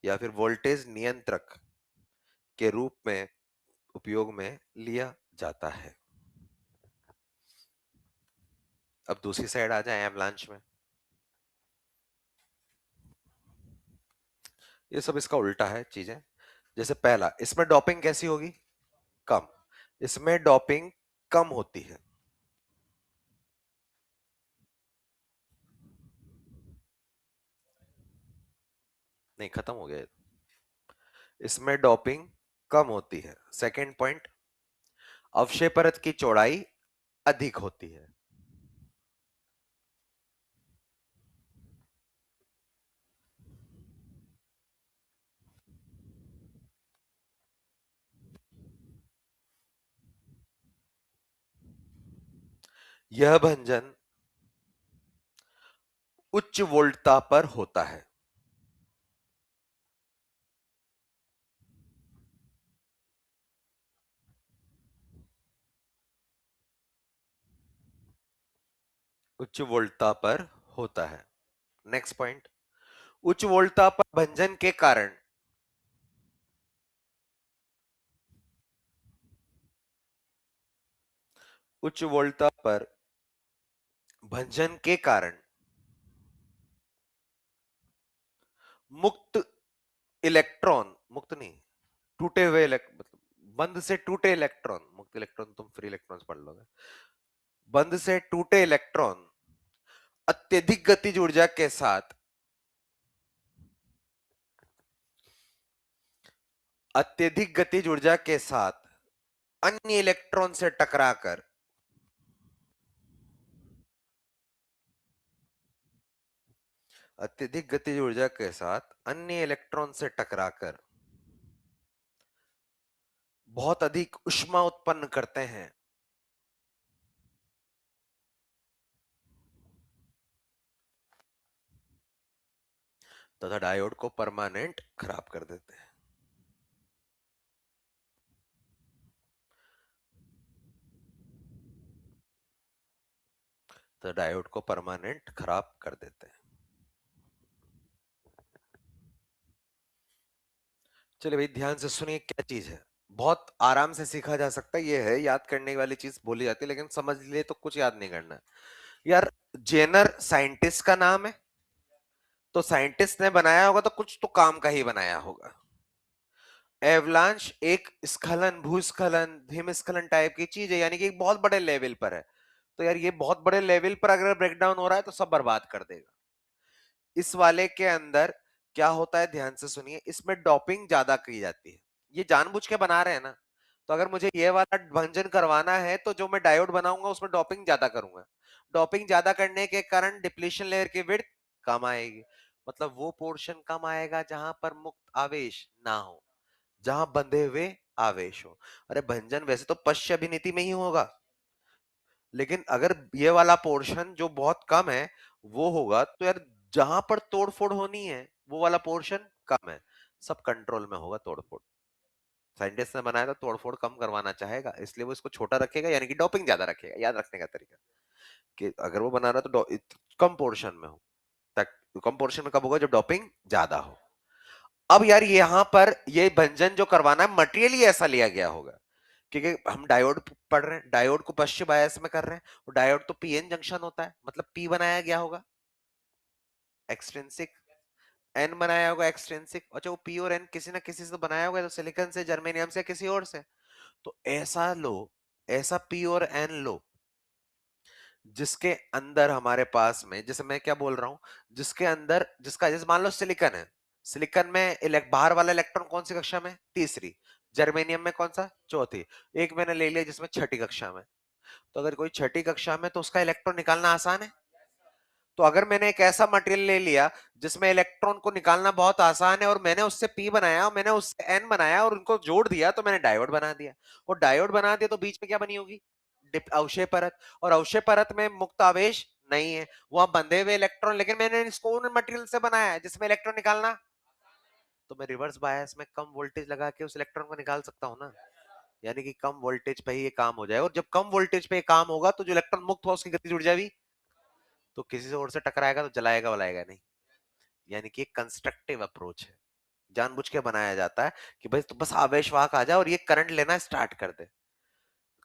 या फिर वोल्टेज नियंत्रक के रूप में उपयोग में लिया जाता है। अब दूसरी साइड आ जाए एवलांच में, ये सब इसका उल्टा है चीजें। जैसे पहला, इसमें डोपिंग कैसी होगी, कम, इसमें डोपिंग कम होती है। नहीं, खत्म हो गया, इसमें डोपिंग कम होती है। सेकंड पॉइंट, अवक्षय परत की चौड़ाई अधिक होती है। यह भंजन उच्च वोल्टता पर होता है। उच्च वोल्टता पर होता है। नेक्स्ट पॉइंट, उच्च वोल्टता पर भंजन के कारण उच्च वोल्टता पर भंजन के कारण मुक्त इलेक्ट्रॉन, मुक्त नहीं, टूटे हुए मतलब बंद से टूटे इलेक्ट्रॉन, मुक्त इलेक्ट्रॉन तुम फ्री इलेक्ट्रॉन्स पढ़ लोगे, बंद से टूटे इलेक्ट्रॉन अत्यधिक गतिज ऊर्जा के साथ, अत्यधिक गतिज ऊर्जा के साथ अन्य इलेक्ट्रॉन से टकराकर अत्यधिक गतिज ऊर्जा के साथ अन्य इलेक्ट्रॉन से टकराकर बहुत अधिक ऊष्मा उत्पन्न करते हैं तथा डायोड को परमानेंट खराब कर देते हैं। तो डायोड को परमानेंट खराब कर देते हैं। चलिए भाई ध्यान से सुनिए क्या चीज है। बहुत आराम से सीखा जा सकता है, ये है याद करने वाली चीज बोली जाती है, लेकिन समझ लिए तो कुछ याद नहीं करना है। यार जेनर साइंटिस्ट का नाम है, तो साइंटिस्ट ने बनाया होगा तो कुछ तो काम का ही बनाया होगा। एवलांच एक स्खलन, भूस्खलन, हिमस्खलन टाइप की चीज है, यानी कि एक बहुत बड़े लेवल पर है। तो यार ये बहुत बड़े लेवल पर अगर ब्रेकडाउन हो रहा है तो सब बर्बाद कर देगा। इस वाले के अंदर क्या होता है ध्यान से सुनिए, इसमें डॉपिंग ज्यादा की जाती है। ये जानबूझ के बना रहे हैं ना, तो अगर मुझे ये वाला भंजन करवाना है तो जो मैं डायोड बनाऊंगा उसमें डॉपिंग ज्यादा करूंगा। डॉपिंग ज्यादा करने के कारण डिप्लीशन लेयर की विड्थ कम आएगी, मतलब वो पोर्शन कम आएगा जहां पर मुक्त आवेश ना हो, जहां बंधे हुए आवेश हो। अरे भंजन वैसे तो पश्च अभिनीति में ही होगा, लेकिन अगर ये वाला पोर्शन जो बहुत कम है वो होगा तो यार जहां पर तोड़फोड़ होनी है वो वाला पोर्शन कम है, सब कंट्रोल में होगा तोड़फोड़। साइंटिस्ट ने बनाया तो तोड़फोड़ कम करवाना चाहेगा, इसलिए वो इसको छोटा रखेगा, यानी कि डोपिंग ज्यादा रखेगा। याद रखने का तरीका कि अगर वो बना रहा है तो कम पोर्शन में हो, तक कम पोर्शन में कब होगा, जब डोपिंग ज्यादा हो। अब यार यहां पर ये भंजन जो करवाना है मटेरियल ही ऐसा लिया गया होगा, क्योंकि हम डायोड पढ़ रहे हैं, डायोड को पश्चिम बायस में कर रहे हैं, और डायोड तो पीएन जंक्शन होता है, मतलब पी बनाया गया होगा एक्सट्रिंसिक, एन बनाया होगा एक्सट्रिंसिक। अच्छा वो पी और एन किसी ना किसी से तो बनाया होगा, तो सिलिकॉन से, जर्मेनियम से, किसी और से। तो ऐसा लो, ऐसा पी और एन लो जिसके अंदर हमारे पास में, जैसे मैं क्या बोल रहा हूं, जिसके अंदर, जिसका जैसे मान लो सिलिकॉन है, सिलिकॉन में बाहर वाला इलेक्ट्रॉन कौन सी कक्षा में, तीसरी। जर्मेनियम में कौन सा, चौथी। एक मैंने ले लिया जिसमें छठी कक्षा में, तो अगर कोई छठी कक्षा में तो उसका इलेक्ट्रॉन निकालना आसान है। तो अगर मैंने एक ऐसा मटेरियल ले लिया जिसमें इलेक्ट्रॉन को निकालना बहुत आसान है, और मैंने उससे पी बनाया और मैंने उससे एन बनाया और उनको जोड़ दिया, तो मैंने डायोड बना दिया। और डायोड बना दिया तो बीच में क्या बनी होगी, अवशय परत। और अवशय परत में मुक्त आवेश नहीं है, वहां बंधे हुए इलेक्ट्रॉन, लेकिन मैंने इसको उन मटेरियल से बनाया है जिसमें इलेक्ट्रॉन निकालना, तो मैं रिवर्स बायस में कम वोल्टेज लगा के उस इलेक्ट्रॉन को निकाल सकता हूं ना। यानी कि कम वोल्टेज पे ही ये काम हो जाए, और जब कम वोल्टेज पे ये काम होगा तो जो इलेक्ट्रॉन मुक्त हुआ उसकी गति जुड़ जाएगी, तो किसी से और से टकराएगा तो जलाएगा वलाएगा नहीं। यानी कि एक कंस्ट्रक्टिव अप्रोच है, जानबूझ के बनाया जाता है कि भाई तो बस आवेश वाहक आ जाए और ये करंट लेना स्टार्ट कर दे।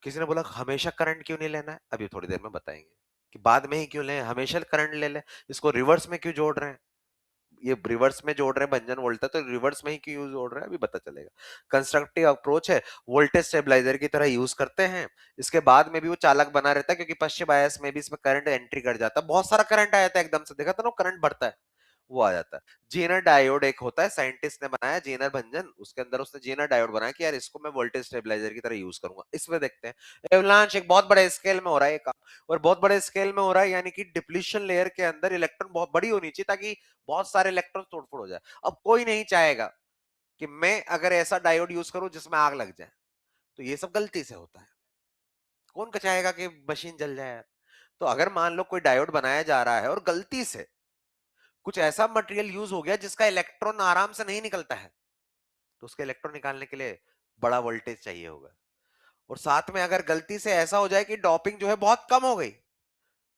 किसी ने बोला हमेशा करंट क्यों नहीं लेना है, अभी थोड़ी देर में बताएंगे कि बाद में ही क्यों लें, हमेशा करंट ले लें, इसको रिवर्स में क्यों जोड़ रहे हैं, ये रिवर्स में जोड़ रहे हैं भंजन वोल्टा, तो रिवर्स में ही क्यों यूज जोड़ रहे हैं अभी पता चलेगा। कंस्ट्रक्टिव अप्रोच है, वोल्टेज स्टेबलाइजर की तरह यूज करते हैं। इसके बाद में भी वो चालक बना रहता है, क्योंकि पश्चिम बायस में भी इसमें करंट एंट्री कर जाता है, बहुत सारा करंट आ जाता है एकदम से, देखा था ना करंट बढ़ता है, वो आ जाता है। जेनर डायोड एक होता है, साइंटिस्ट ने बनाया जेनर भंजन, उसके अंदर उसने जेनर डायोड बनाया कि यार इसको मैं वोल्टेज स्टेबलाइजर की तरह यूज करूंगा। इसमें देखते हैं एवलांच एक बहुत बड़े स्केल में हो रहा है काम, और बहुत बड़े स्केल में हो रहा है, यानी कि डिप्लीशन लेयर के अंदर इलेक्ट्रॉन बहुत बड़ी होनी चाहिए ताकि बहुत सारे इलेक्ट्रॉन तोड़फोड़ हो जाए। अब कोई नहीं चाहेगा कि मैं अगर ऐसा डायोड यूज करूं जिसमें आग लग जाए, तो ये सब गलती से होता है। कौन चाहेगा कि मशीन जल जाए। तो अगर मान लो कोई डायोड बनाया जा रहा है और गलती से कुछ ऐसा मटेरियल यूज हो गया जिसका इलेक्ट्रॉन आराम से नहीं निकलता है, तो उसके इलेक्ट्रॉन निकालने के लिए बड़ा वोल्टेज चाहिए होगा। और साथ में अगर गलती से ऐसा हो जाए कि डॉपिंग जो है बहुत कम हो गई,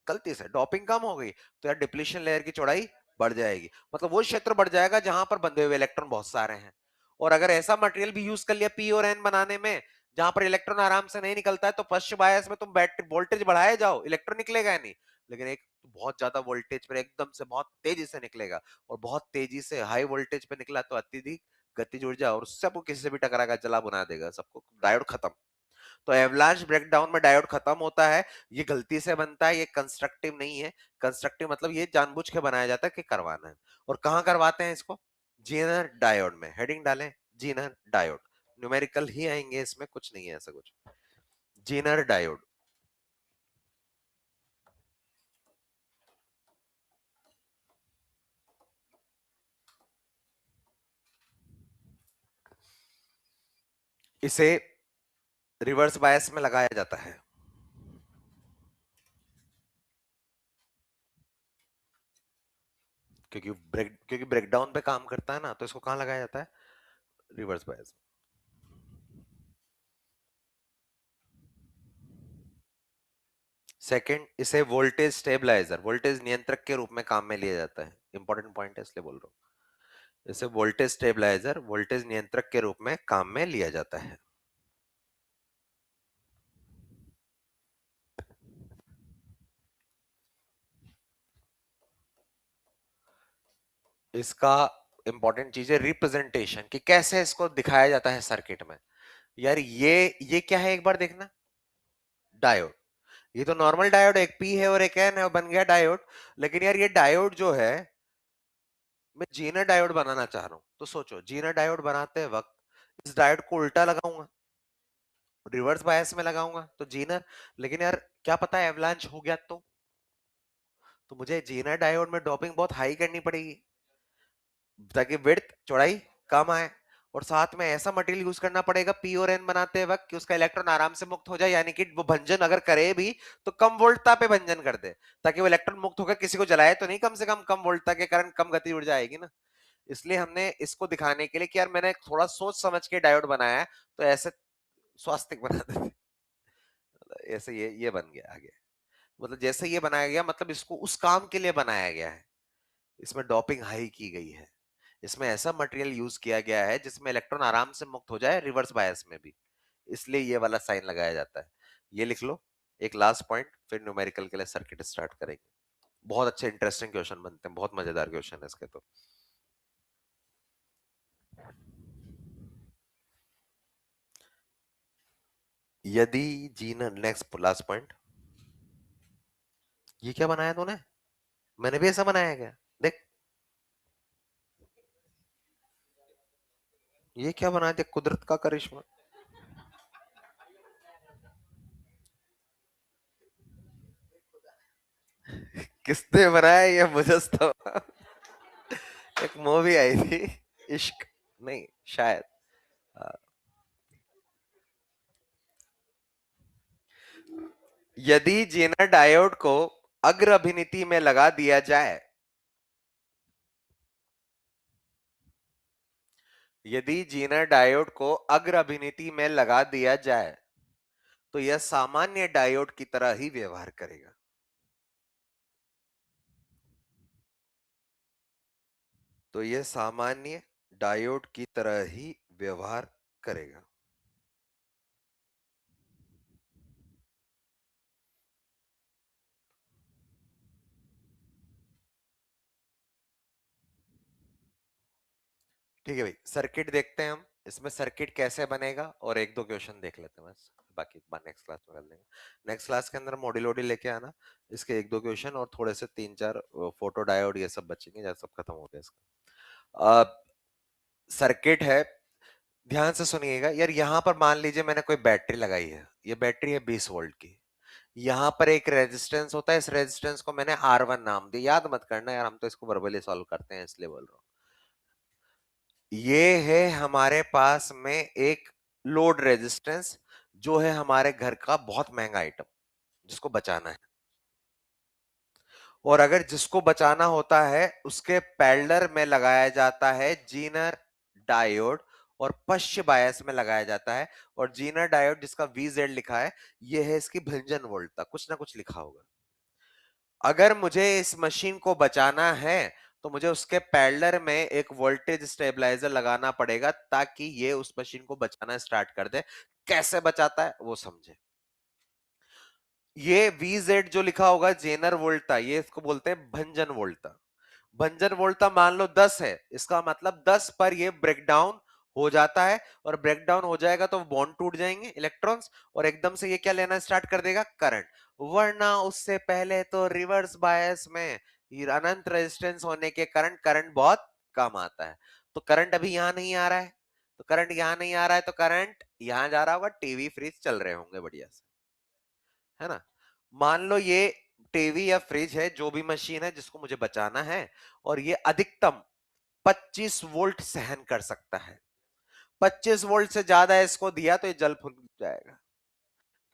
गलती से डॉपिंग कम हो गई, तो यार डिप्लीशन लेयर की चौड़ाई बढ़ जाएगी, मतलब वो क्षेत्र बढ़ जाएगा जहां पर बंधे हुए इलेक्ट्रॉन बहुत सारे हैं। और अगर ऐसा मटेरियल भी यूज कर लिया पी और एन बनाने में जहां पर इलेक्ट्रॉन आराम से नहीं निकलता है, तो पश्च बायस में तुम बैटरी वोल्टेज बढ़ाए जाओ, इलेक्ट्रॉन निकलेगा नहीं, लेकिन एक बहुत ज्यादा वोल्टेज पर एकदम से बहुत तेजी से निकलेगा, और बहुत तेजी से हाई वोल्टेज पे निकला तो अत्यधिक गतिज ऊर्जा, और उससे आपको किसी से भी टकराकर जला बुना देगा सबको, डायोड खत्म। तो एवलांच ब्रेकडाउन में डायोड खत्म होता है, ये गलती से बनता है, ये कंस्ट्रक्टिव नहीं है। कंस्ट्रक्टिव मतलब ये जानबूझ के बनाया जाता है कि करवाना है। और कहां करवाते हैं इसको, जेनर डायोड में, हेडिंग डालें जेनर डायोड, न्यूमेरिकल ही आएंगे इसमें, कुछ नहीं है ऐसा कुछ। जेनर डायोड, इसे रिवर्स बायस में लगाया जाता है, क्योंकि ब्रेकडाउन पे काम करता है ना, तो इसको कहां लगाया जाता है? Reverse bias. सेकंड, इसे वोल्टेज स्टेबलाइजर, वोल्टेज नियंत्रक के रूप में काम में लिया जाता है। इंपॉर्टेंट पॉइंट है इसलिए बोल रहा हूं। इसे वोल्टेज स्टेबलाइजर, वोल्टेज नियंत्रक के रूप में काम में लिया जाता है। इसका इंपॉर्टेंट चीज है रिप्रेजेंटेशन, कि कैसे इसको दिखाया जाता है सर्किट में। यार ये क्या है एक बार देखना। डायोड। ये तो नॉर्मल डायोड, एक पी है और एक एन है, और बन गया डायोड। लेकिन यार ये डायोड जो है, मैं जीना डायोड बनाना चाह रहा हूं, तो सोचो जीना डायोड बनाते वक्त इस डायोड को उल्टा लगाऊंगा, रिवर्स बायस में लगाऊंगा तो जीनर। लेकिन यार क्या पता एवलांच हो गया तो मुझे जीनर डायोड में डोपिंग बहुत हाई करनी पड़ेगी, ताकि विड्थ, चौड़ाई कम आए। और साथ में ऐसा मटेरियल यूज करना पड़ेगा पी और एन बनाते वक्त कि उसका इलेक्ट्रॉन आराम से मुक्त हो जाए, यानी कि वो भंजन अगर करे भी तो कम वोल्टता पे भंजन कर दे, ताकि वो इलेक्ट्रॉन मुक्त होकर किसी को जलाए तो नहीं, कम से कम कम वोल्टता के कारण कम गति ऊर्जा आएगी ना। इसलिए हमने इसको दिखाने के लिए कि यार मैंने थोड़ा सोच समझ के डायोड बनाया है, तो ऐसे स्वास्तिक बना देते, ऐसे ये बन गया आगे। मतलब जैसे ये बनाया गया, मतलब इसको उस काम के लिए बनाया गया है। इसमें डोपिंग हाई की गई है, इसमें ऐसा मटेरियल यूज किया गया है जिसमें इलेक्ट्रॉन आराम से मुक्त हो जाए रिवर्स बायस में भी, इसलिए ये वाला साइन लगाया जाता है। ये लिख लो। एक लास्ट पॉइंट, फिर न्यूमेरिकल के लिए सर्किट स्टार्ट करेंगे। बहुत अच्छे इंटरेस्टिंग क्वेश्चन बनते हैं, बहुत मजेदार क्वेश्चन है इसके तो। यदि जीना, नेक्स्ट लास्ट पॉइंट, ये क्या बनाया तूने? मैंने भी ऐसा बनाया क्या? देख, ये क्या बनाया, देख कुदरत का करिश्मा। किसने बनाया ये मुझे तो एक मूवी आई थी, इश्क, नहीं शायद। हाँ। यदि जेनर डायोड को अग्र अभिनीति में लगा दिया जाए, यदि जीनर डायोड को अग्र अभिनीति में लगा दिया जाए तो यह सामान्य डायोड की तरह ही व्यवहार करेगा। तो यह सामान्य डायोड की तरह ही व्यवहार करेगा। ठीक है भाई, सर्किट देखते हैं हम। इसमें सर्किट कैसे बनेगा और एक दो क्वेश्चन देख लेते हैं बस, बाकी नेक्स्ट क्लास में कर लेंगे। नेक्स्ट क्लास के अंदर मॉड्यूल वॉड्यूल लेके आना, इसके एक दो क्वेश्चन और थोड़े से तीन चार फोटो डायोड ये सब बचेंगे, जब सब खत्म हो गया इसका। सर्किट है, ध्यान से सुनिएगा यार। यहां पर मान लीजिए मैंने कोई बैटरी लगाई है, ये बैटरी है 20 वोल्ट की। यहां पर एक रेजिस्टेंस होता है, इस रेजिस्टेंस को मैंने R1 नाम दिया, याद मत करना यार, हम तो इसको वर्बली सॉल्व करते हैं इसलिए बोल रहा हूं। ये है हमारे पास में एक लोड रेजिस्टेंस, जो है हमारे घर का बहुत महंगा आइटम, जिसको बचाना है। और अगर जिसको बचाना होता है उसके पैरेलल में लगाया जाता है जीनर डायोड, और पश्च बायस में लगाया जाता है। और जीनर डायोड जिसका VZ लिखा है, ये है इसकी भंजन वोल्टता, कुछ ना कुछ लिखा होगा। अगर मुझे इस मशीन को बचाना है तो मुझे उसके पैरेलल में एक वोल्टेज स्टेबलाइजर लगाना पड़ेगा, ताकि ये उस मशीन को बचाना स्टार्ट कर दे। कैसे बचाता है वो समझे। ये VZ जो लिखा होगा जेनर वोल्टा, ये इसको बोलते हैं भंजन वोल्टा। भंजन वोल्टा मान लो 10 है, इसका मतलब 10 पर ये ब्रेक डाउन हो जाता है। और ब्रेक डाउन हो जाएगा तो बॉन्ड टूट जाएंगे इलेक्ट्रॉन्स, और एकदम से ये क्या लेना स्टार्ट कर देगा, करंट। वरना उससे पहले तो रिवर्स बायस में ये अनंत रेजिस्टेंस होने के कारण करंट बहुत कम आता है। तो करंट अभी यहां नहीं आ रहा है, तो करंट यहां नहीं आ रहा है, तो करंट यहां जा रहा होगा, टीवी फ्रिज चल रहे होंगे बढ़िया से, है ना। मान लो ये टीवी या फ्रिज है, जो भी मशीन है जिसको मुझे बचाना है, और ये अधिकतम 25 वोल्ट सहन कर सकता है। 25 वोल्ट से ज्यादा इसको दिया तो ये जल फूक जाएगा,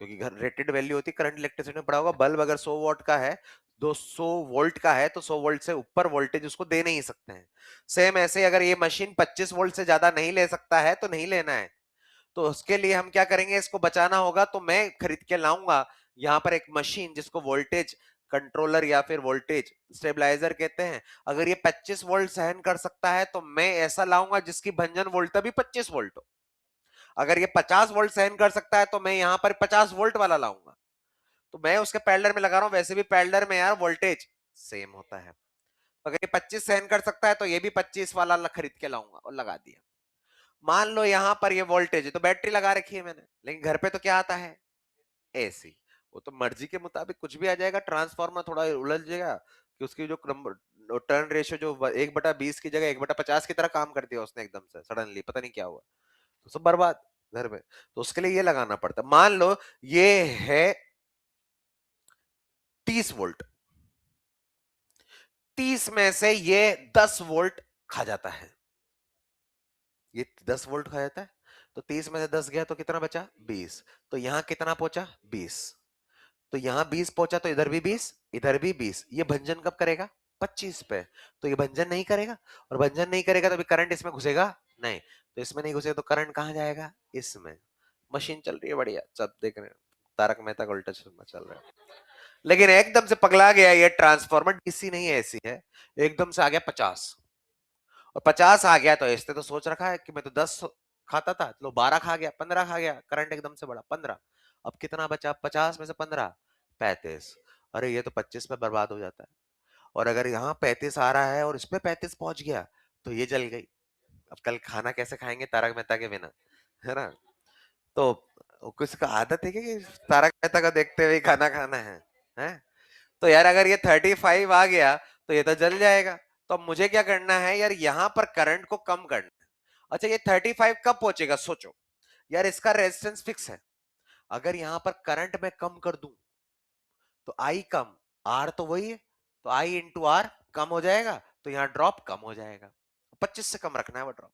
क्योंकि घर रेटेड वैल्यू होती करंट इलेक्ट्रिसिटी में पड़ा होगा। बल्ब अगर 100 वॉट का है, 200 वोल्ट का है, तो 100 वोल्ट से ऊपर वोल्टेज उसको दे नहीं सकते हैं। सेम ऐसे अगर ये मशीन 25 वोल्ट से ज्यादा नहीं ले सकता है तो नहीं लेना है। तो उसके लिए हम क्या करेंगे, इसको बचाना होगा, तो मैं खरीद के लाऊंगा यहाँ पर एक मशीन जिसको वोल्टेज कंट्रोलर या फिर वोल्टेज स्टेबलाइजर कहते हैं। अगर ये 25 वोल्ट सहन कर सकता है तो मैं ऐसा लाऊंगा जिसकी भंजन वोल्ट भी 25 वोल्ट हो। अगर ये 50 वोल्ट सहन कर सकता है तो मैं यहाँ पर 50 वोल्ट वाला लाऊंगा। तो मैं उसके पैरेलल में लगा रहा हूँ, वैसे भी पैरेलल में यार वोल्टेज सेम होता है। अगर ये 25 सहन कर सकता है तो ये भी 25 वाला खरीद के लाऊंगा और लगा दिया। मान लो यहां पर ये वोल्टेज है तो बैटरी लगा रखी है मैंने, लेकिन घर पे तो क्या आता है, एसी। वो तो मर्जी के मुताबिक कुछ भी आ जाएगा, ट्रांसफार्मर थोड़ा उलझ जाएगा कि उसकी जो टर्न रेशियो जो 1/20 की जगह 1/50 की तरह काम कर दिया उसने एकदम से सडनली, पता नहीं क्या हुआ, तो सब बर्बाद घर में। तो उसके लिए ये लगाना पड़ता है। मान लो ये है 30 वोल्ट, 30 में से ये 10 वोल्ट खा जाता है, ये 10 वोल्ट खा जाता है। तो 30 में से 10 गया तो कितना बचा, 20। तो यहां कितना पहुंचा, 20। तो यहां 20 पहुंचा तो इधर भी 20, इधर भी 20। ये भंजन कब करेगा, 25 पे। तो ये भंजन नहीं करेगा, और भंजन नहीं करेगा तो अभी करंट इसमें घुसेगा नहीं। तो इसमें नहीं घुसेगा तो करंट कहां जाएगा, इसमें। मशीन चल रही है बढ़िया, सब देख रहे हैं, तारक मेहता का उल्टा चश्मा चल रहा है। लेकिन एकदम से पगला गया ये ट्रांसफॉर्मर, डीसी नहीं ऐसी है, एकदम से आ गया 50। और 50 आ गया तो इसने तो सोच रखा है कि मैं तो 10 खाता था, लो 12 खा गया, 15 खा गया, करंट एकदम से बढ़ा 15। अब कितना बचा, 50 में से 15, 35। अरे ये तो 25 में बर्बाद हो जाता है। और अगर यहाँ 35 आ रहा है और इसमें 35 पहुंच गया तो ये जल गई। अब कल खाना कैसे खाएंगे तारक मेहता के बिना, है ना। तो किसी का आदत है कि तारक मेहता का देखते हुए खाना खाना है? तो यार अगर ये 35 आ गया तो ये तो जल जाएगा। तो अब मुझे क्या करना है यार, यहां पर करंट को कम करना है। अच्छा ये 35 कब पहुंचेगा, सोचो यार, इसका रेजिस्टेंस फिक्स है। अगर यहां पर करंट में कम कर दूं तो आई कम, आर तो वही है, तो आई इंटू आर कम हो जाएगा, तो यहाँ ड्रॉप कम हो जाएगा। 25 से कम रखना है वो ड्रॉप।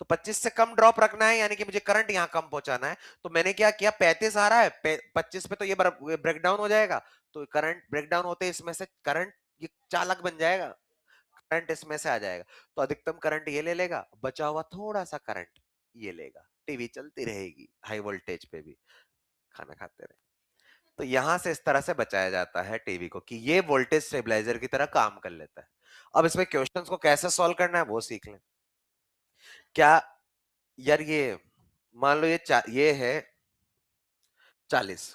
तो 25 से कम ड्रॉप रखना है, यानी कि मुझे करंट यहां कम पहुंचाना है। तो मैंने क्या किया, 35 आ रहा है, 25 पे तो ये ब्रेक डाउन हो जाएगा। तो करंट ब्रेक डाउन होते इसमें से करंट ये चालक बन जाएगा, करंट इसमें से आ जाएगा। तो अधिकतम करंट ये ले लेगा, बचा हुआ थोड़ा सा करंट ये लेगा, टीवी चलती रहेगी हाई वोल्टेज पे भी, खाना खाते रहे। तो यहां से इस तरह से बचाया जाता है टीवी को, कि ये वोल्टेज स्टेबलाइजर की तरह काम कर लेता है। अब इसमें क्वेश्चंस को कैसे सॉल्व करना है वो सीख लें। क्या यार, ये मान लो ये है 40,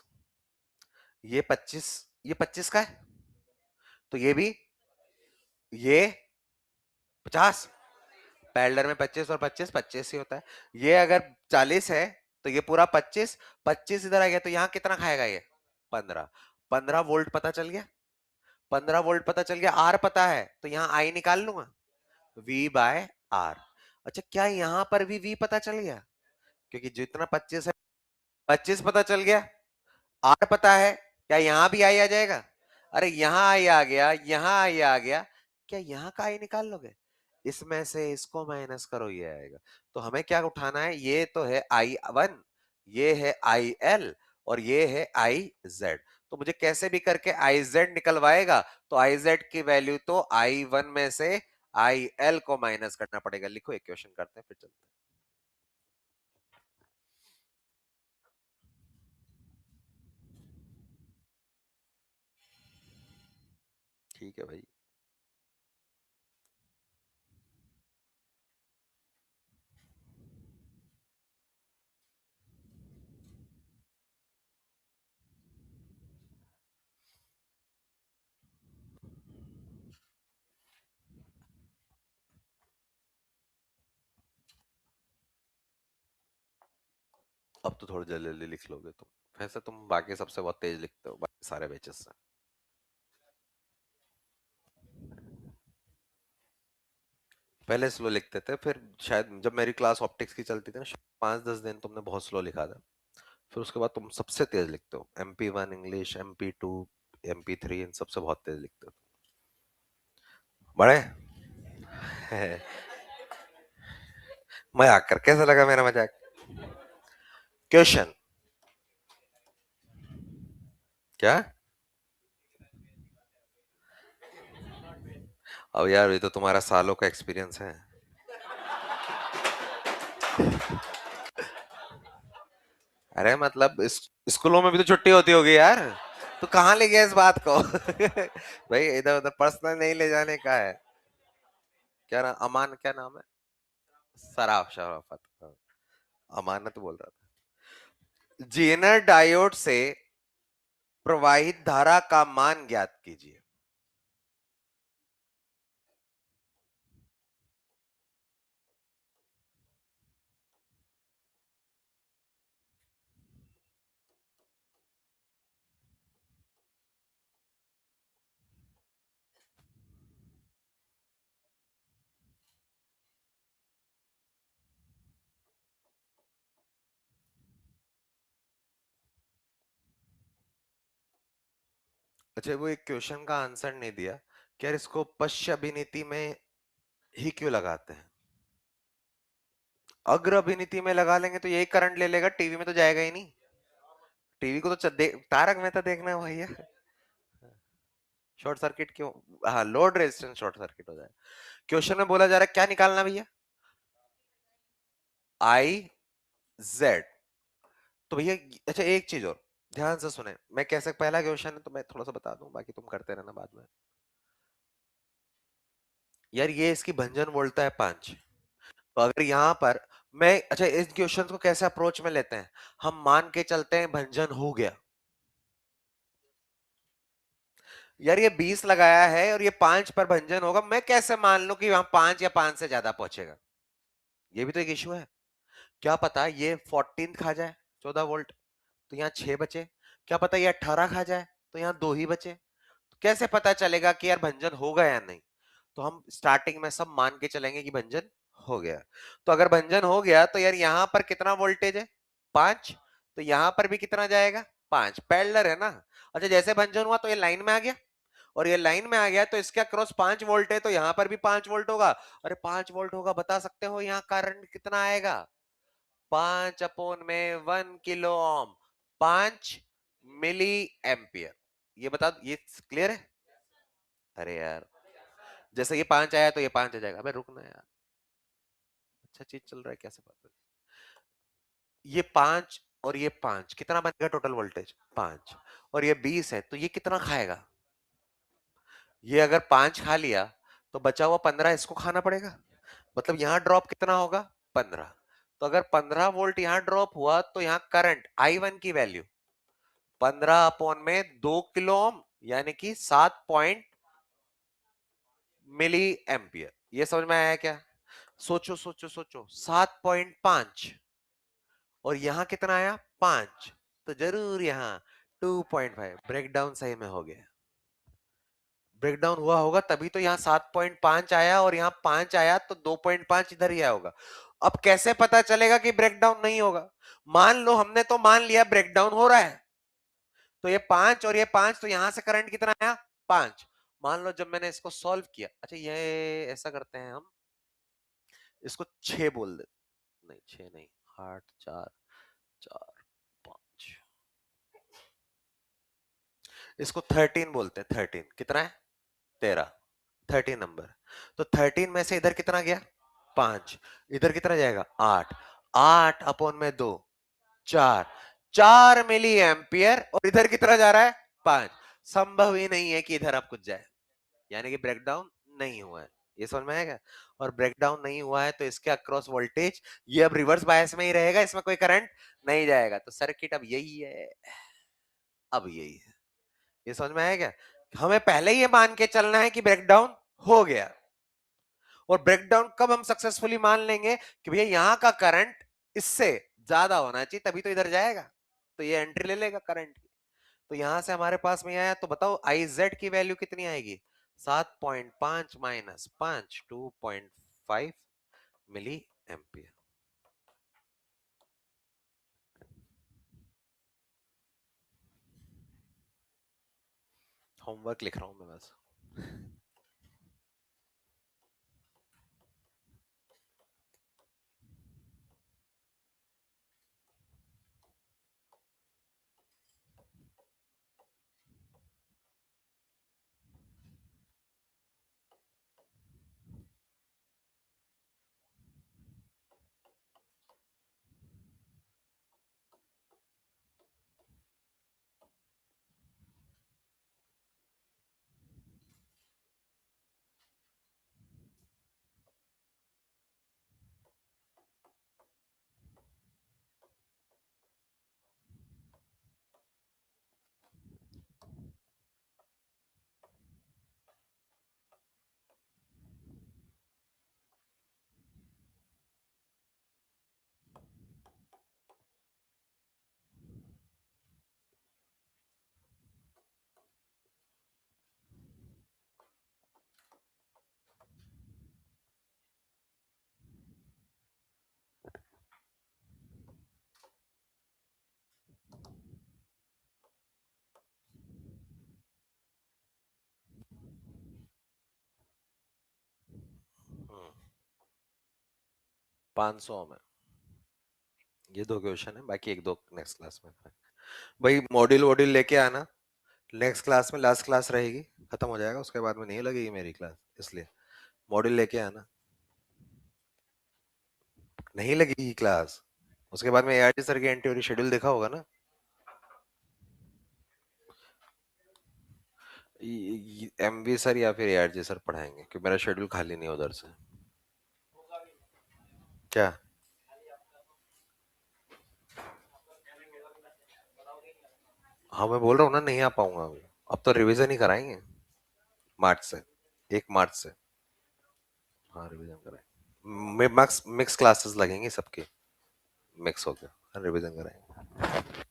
ये 25, ये 25 का है, तो ये भी, ये 50। पैरेलल में 25 और 25 25 ही होता है। ये अगर 40 है तो ये पूरा 25, 25 इधर आ गया तो यहाँ कितना खाएगा ये, 15। 15 वोल्ट पता चल गया, 15 वोल्ट पता चल गया, आर पता है तो यहाँ आई निकाल लूंगा, V बाय आर। अच्छा क्या यहाँ पर भी V पता चल गया, क्योंकि जितना 25 है, 25 पता चल गया, आर पता है, क्या यहाँ भी आई आ जाएगा। अरे यहाँ आई आ गया, यहाँ आई आ गया, क्या यहाँ का आई निकाल लोगे, इसमें से इसको माइनस करो ये आएगा। तो हमें क्या उठाना है, ये तो है I1, ये है IL, और ये है IZ। तो मुझे कैसे भी करके IZ निकलवाएगा, तो IZ की वैल्यू तो I1 में से IL को माइनस करना पड़ेगा। लिखो इक्वेशन करते हैं फिर चलते हैं। ठीक है भाई। अब तो थोड़ी जल्दी जल्दी लिख लोगे तुम, वैसे तुम बाकी सबसे बहुत तेज लिखते हो बाकी सारे बैचेस से। पहले स्लो लिखते थे, फिर शायद जब मेरी क्लास ऑप्टिक्स की चलती थी ना, 5-10 दिन तुमने बहुत स्लो लिखा था, फिर उसके बाद तुम सबसे तेज लिखते हो, MP1 इंग्लिश, MP2, MP3, इन सबसे बहुत तेज लिखते हो। बड़े मजाक कर, कैसा लगा मेरा मजाक? क्वेश्चन। क्या? अब यार ये तो तुम्हारा सालों का एक्सपीरियंस है। अरे मतलब स्कूलों में भी तो छुट्टी होती होगी यार। तो कहाँ ले गया इस बात को? भाई इधर उधर पर्सनल नहीं ले जाने का है। क्या नाम, अमान क्या नाम है? सराफ, शराफत, हाँ। अमानत बोल रहा था। जेनर डायोड से प्रवाहित धारा का मान ज्ञात कीजिए। अच्छा, वो एक क्वेश्चन का आंसर नहीं दिया कि यार इसको पश्च अभिनीति में ही क्यों लगाते हैं? अग्र अभिनीति में लगा लेंगे तो यही करंट ले लेगा, टीवी में तो जाएगा ही नहीं। टीवी को तो तारक मेहता देखना है भैया। शॉर्ट सर्किट क्यों? हाँ, लोड रेजिस्टेंस शॉर्ट सर्किट हो जाए। क्वेश्चन में बोला जा रहा है क्या निकालना भैया? I Z. तो भैया, अच्छा एक चीज और ध्यान से सुने, मैं कैसे, पहला क्वेश्चन है तो मैं थोड़ा सा बता दूं, बाकी तुम करते रहना बाद में। यार ये इसकी भंजन बोलता है 5। तो अगर यहां पर मैं, अच्छा इस क्वेश्चन को कैसे अप्रोच में लेते हैं? हम मान के चलते हैं भंजन हो गया। यार ये 20 लगाया है और ये 5 पर भंजन होगा, मैं कैसे मान लूं कि वहां 5 या 5 से ज्यादा पहुंचेगा? ये भी तो एक इशू है। क्या पता ये 14 खा जाए, 14 वोल्ट, तो यहाँ 6 बचे। क्या पता ये 18 खा जाए, तो यहाँ 2 ही बचे। तो कैसे पता चलेगा कि यार भंजन होगा या नहीं? तो हम स्टार्टिंग में सब मान के चलेंगे कि भंजन हो गया। तो अगर भंजन हो गया तो यार यहां पर कितना वोल्टेज है? 5। तो यहां पर भी कितना जाएगा? 5। पैरेलल है ना। अच्छा, जैसे भंजन हुआ तो ये लाइन में आ गया, और ये लाइन में आ गया तो इसके अक्रॉस 5 वोल्ट है, तो यहां पर भी 5 वोल्ट होगा। अरे 5 वोल्ट होगा, बता सकते हो यहाँ करंट कितना आएगा? 5/1 किलो ओम, 5 मिली एम्पियर। ये बता, ये क्लियर है? अरे यार, जैसे ये 5 आया तो ये 5 आ जाएगा। अबे रुकना यार, अच्छा चीज चल रहा है, कैसे बात है? ये 5 और ये 5 कितना बनेगा टोटल वोल्टेज? 5। और ये 20 है, तो ये कितना खाएगा? ये अगर 5 खा लिया तो बचा हुआ 15 इसको खाना पड़ेगा। मतलब यहां ड्रॉप कितना होगा? 15। तो अगर 15 वोल्ट यहां ड्रॉप हुआ तो यहां करंट I1 की वैल्यू 15/2 किलो ओम, यानी कि 7 मिली एम्पियर। ये समझ में आया क्या? सोचो सोचो सोचो, 7.5 और यहां कितना आया? 5। तो जरूर यहां 2.5। ब्रेकडाउन सही में हो गया। ब्रेकडाउन हुआ होगा तभी तो यहाँ 7.5 आया और यहाँ 5 आया, तो 2.5 इधर ही आया होगा। अब कैसे पता चलेगा कि ब्रेकडाउन नहीं होगा? मान लो हमने तो मान लिया ब्रेकडाउन हो रहा है, तो ये 5 और ये 5, तो यहां से करंट कितना आया? 5। मान लो जब मैंने इसको सॉल्व किया, अच्छा ये ऐसा करते हैं हम, इसको 6 बोल दे, नहीं 6 नहीं, 8 4 4 5, इसको 13 बोलते हैं। 13 कितना है? 13। 13 नंबर। तो 13 में से इधर कितना गया? 5। इधर कितना जाएगा? 8। 8/2, 4। 4 मिली एम्पियर। और इधर कितना जा रहा है? 5। संभव ही नहीं है कि इधर अब कुछ जाए, यानी कि ब्रेकडाउन नहीं हुआ है। ये समझ में आएगा? और ब्रेकडाउन नहीं हुआ है तो इसके अक्रॉस वोल्टेज ये अब रिवर्स बायस में ही रहेगा, इसमें कोई करंट नहीं जाएगा। तो सर्किट अब यही है, अब यही है। ये समझ में आएगा? हमें पहले ये मान के चलना है कि ब्रेकडाउन हो गया। और ब्रेकडाउन कब हम सक्सेसफुली मान लेंगे? कि भैया यहां का करंट इससे ज्यादा होना चाहिए, तभी तो इधर जाएगा। तो ये एंट्री ले लेगा करंट की। तो यहां से हमारे पास में आया, तो बताओ आई जेड की वैल्यू कितनी आएगी? 7.5 माइनस 5, 2.5 मिली एम्पियर। होमवर्क लिख रहा हूं मैं बस। 500 में। ये 2 क्वेश्चन है, बाकी एक दो नेक्स्ट क्लास में भाई। मॉड्यूल वॉड्यूल लेके आना नेक्स्ट क्लास में, लास्ट क्लास रहेगी, खत्म हो जाएगा, उसके बाद में नहीं लगेगी मेरी क्लास, इसलिए मॉड्यूल लेके आना। नहीं लगेगी क्लास, उसके बाद में एआरटी सर की एंटी शेड्यूल देखा होगा ना। एमवी सर या फिर एआरजी सर पढ़ाएंगे, क्योंकि मेरा शेड्यूल खाली नहीं है उधर से। क्या? हाँ मैं बोल रहा हूँ ना, नहीं आ पाऊंगा अभी। अब तो रिवीजन ही कराएंगे मार्च से, 1 मार्च से। हाँ रिवीजन कराएंगे, मिक्स मिक्स क्लासेस लगेंगी सबकी, मिक्स हो गया, रिवीजन कराएंगे।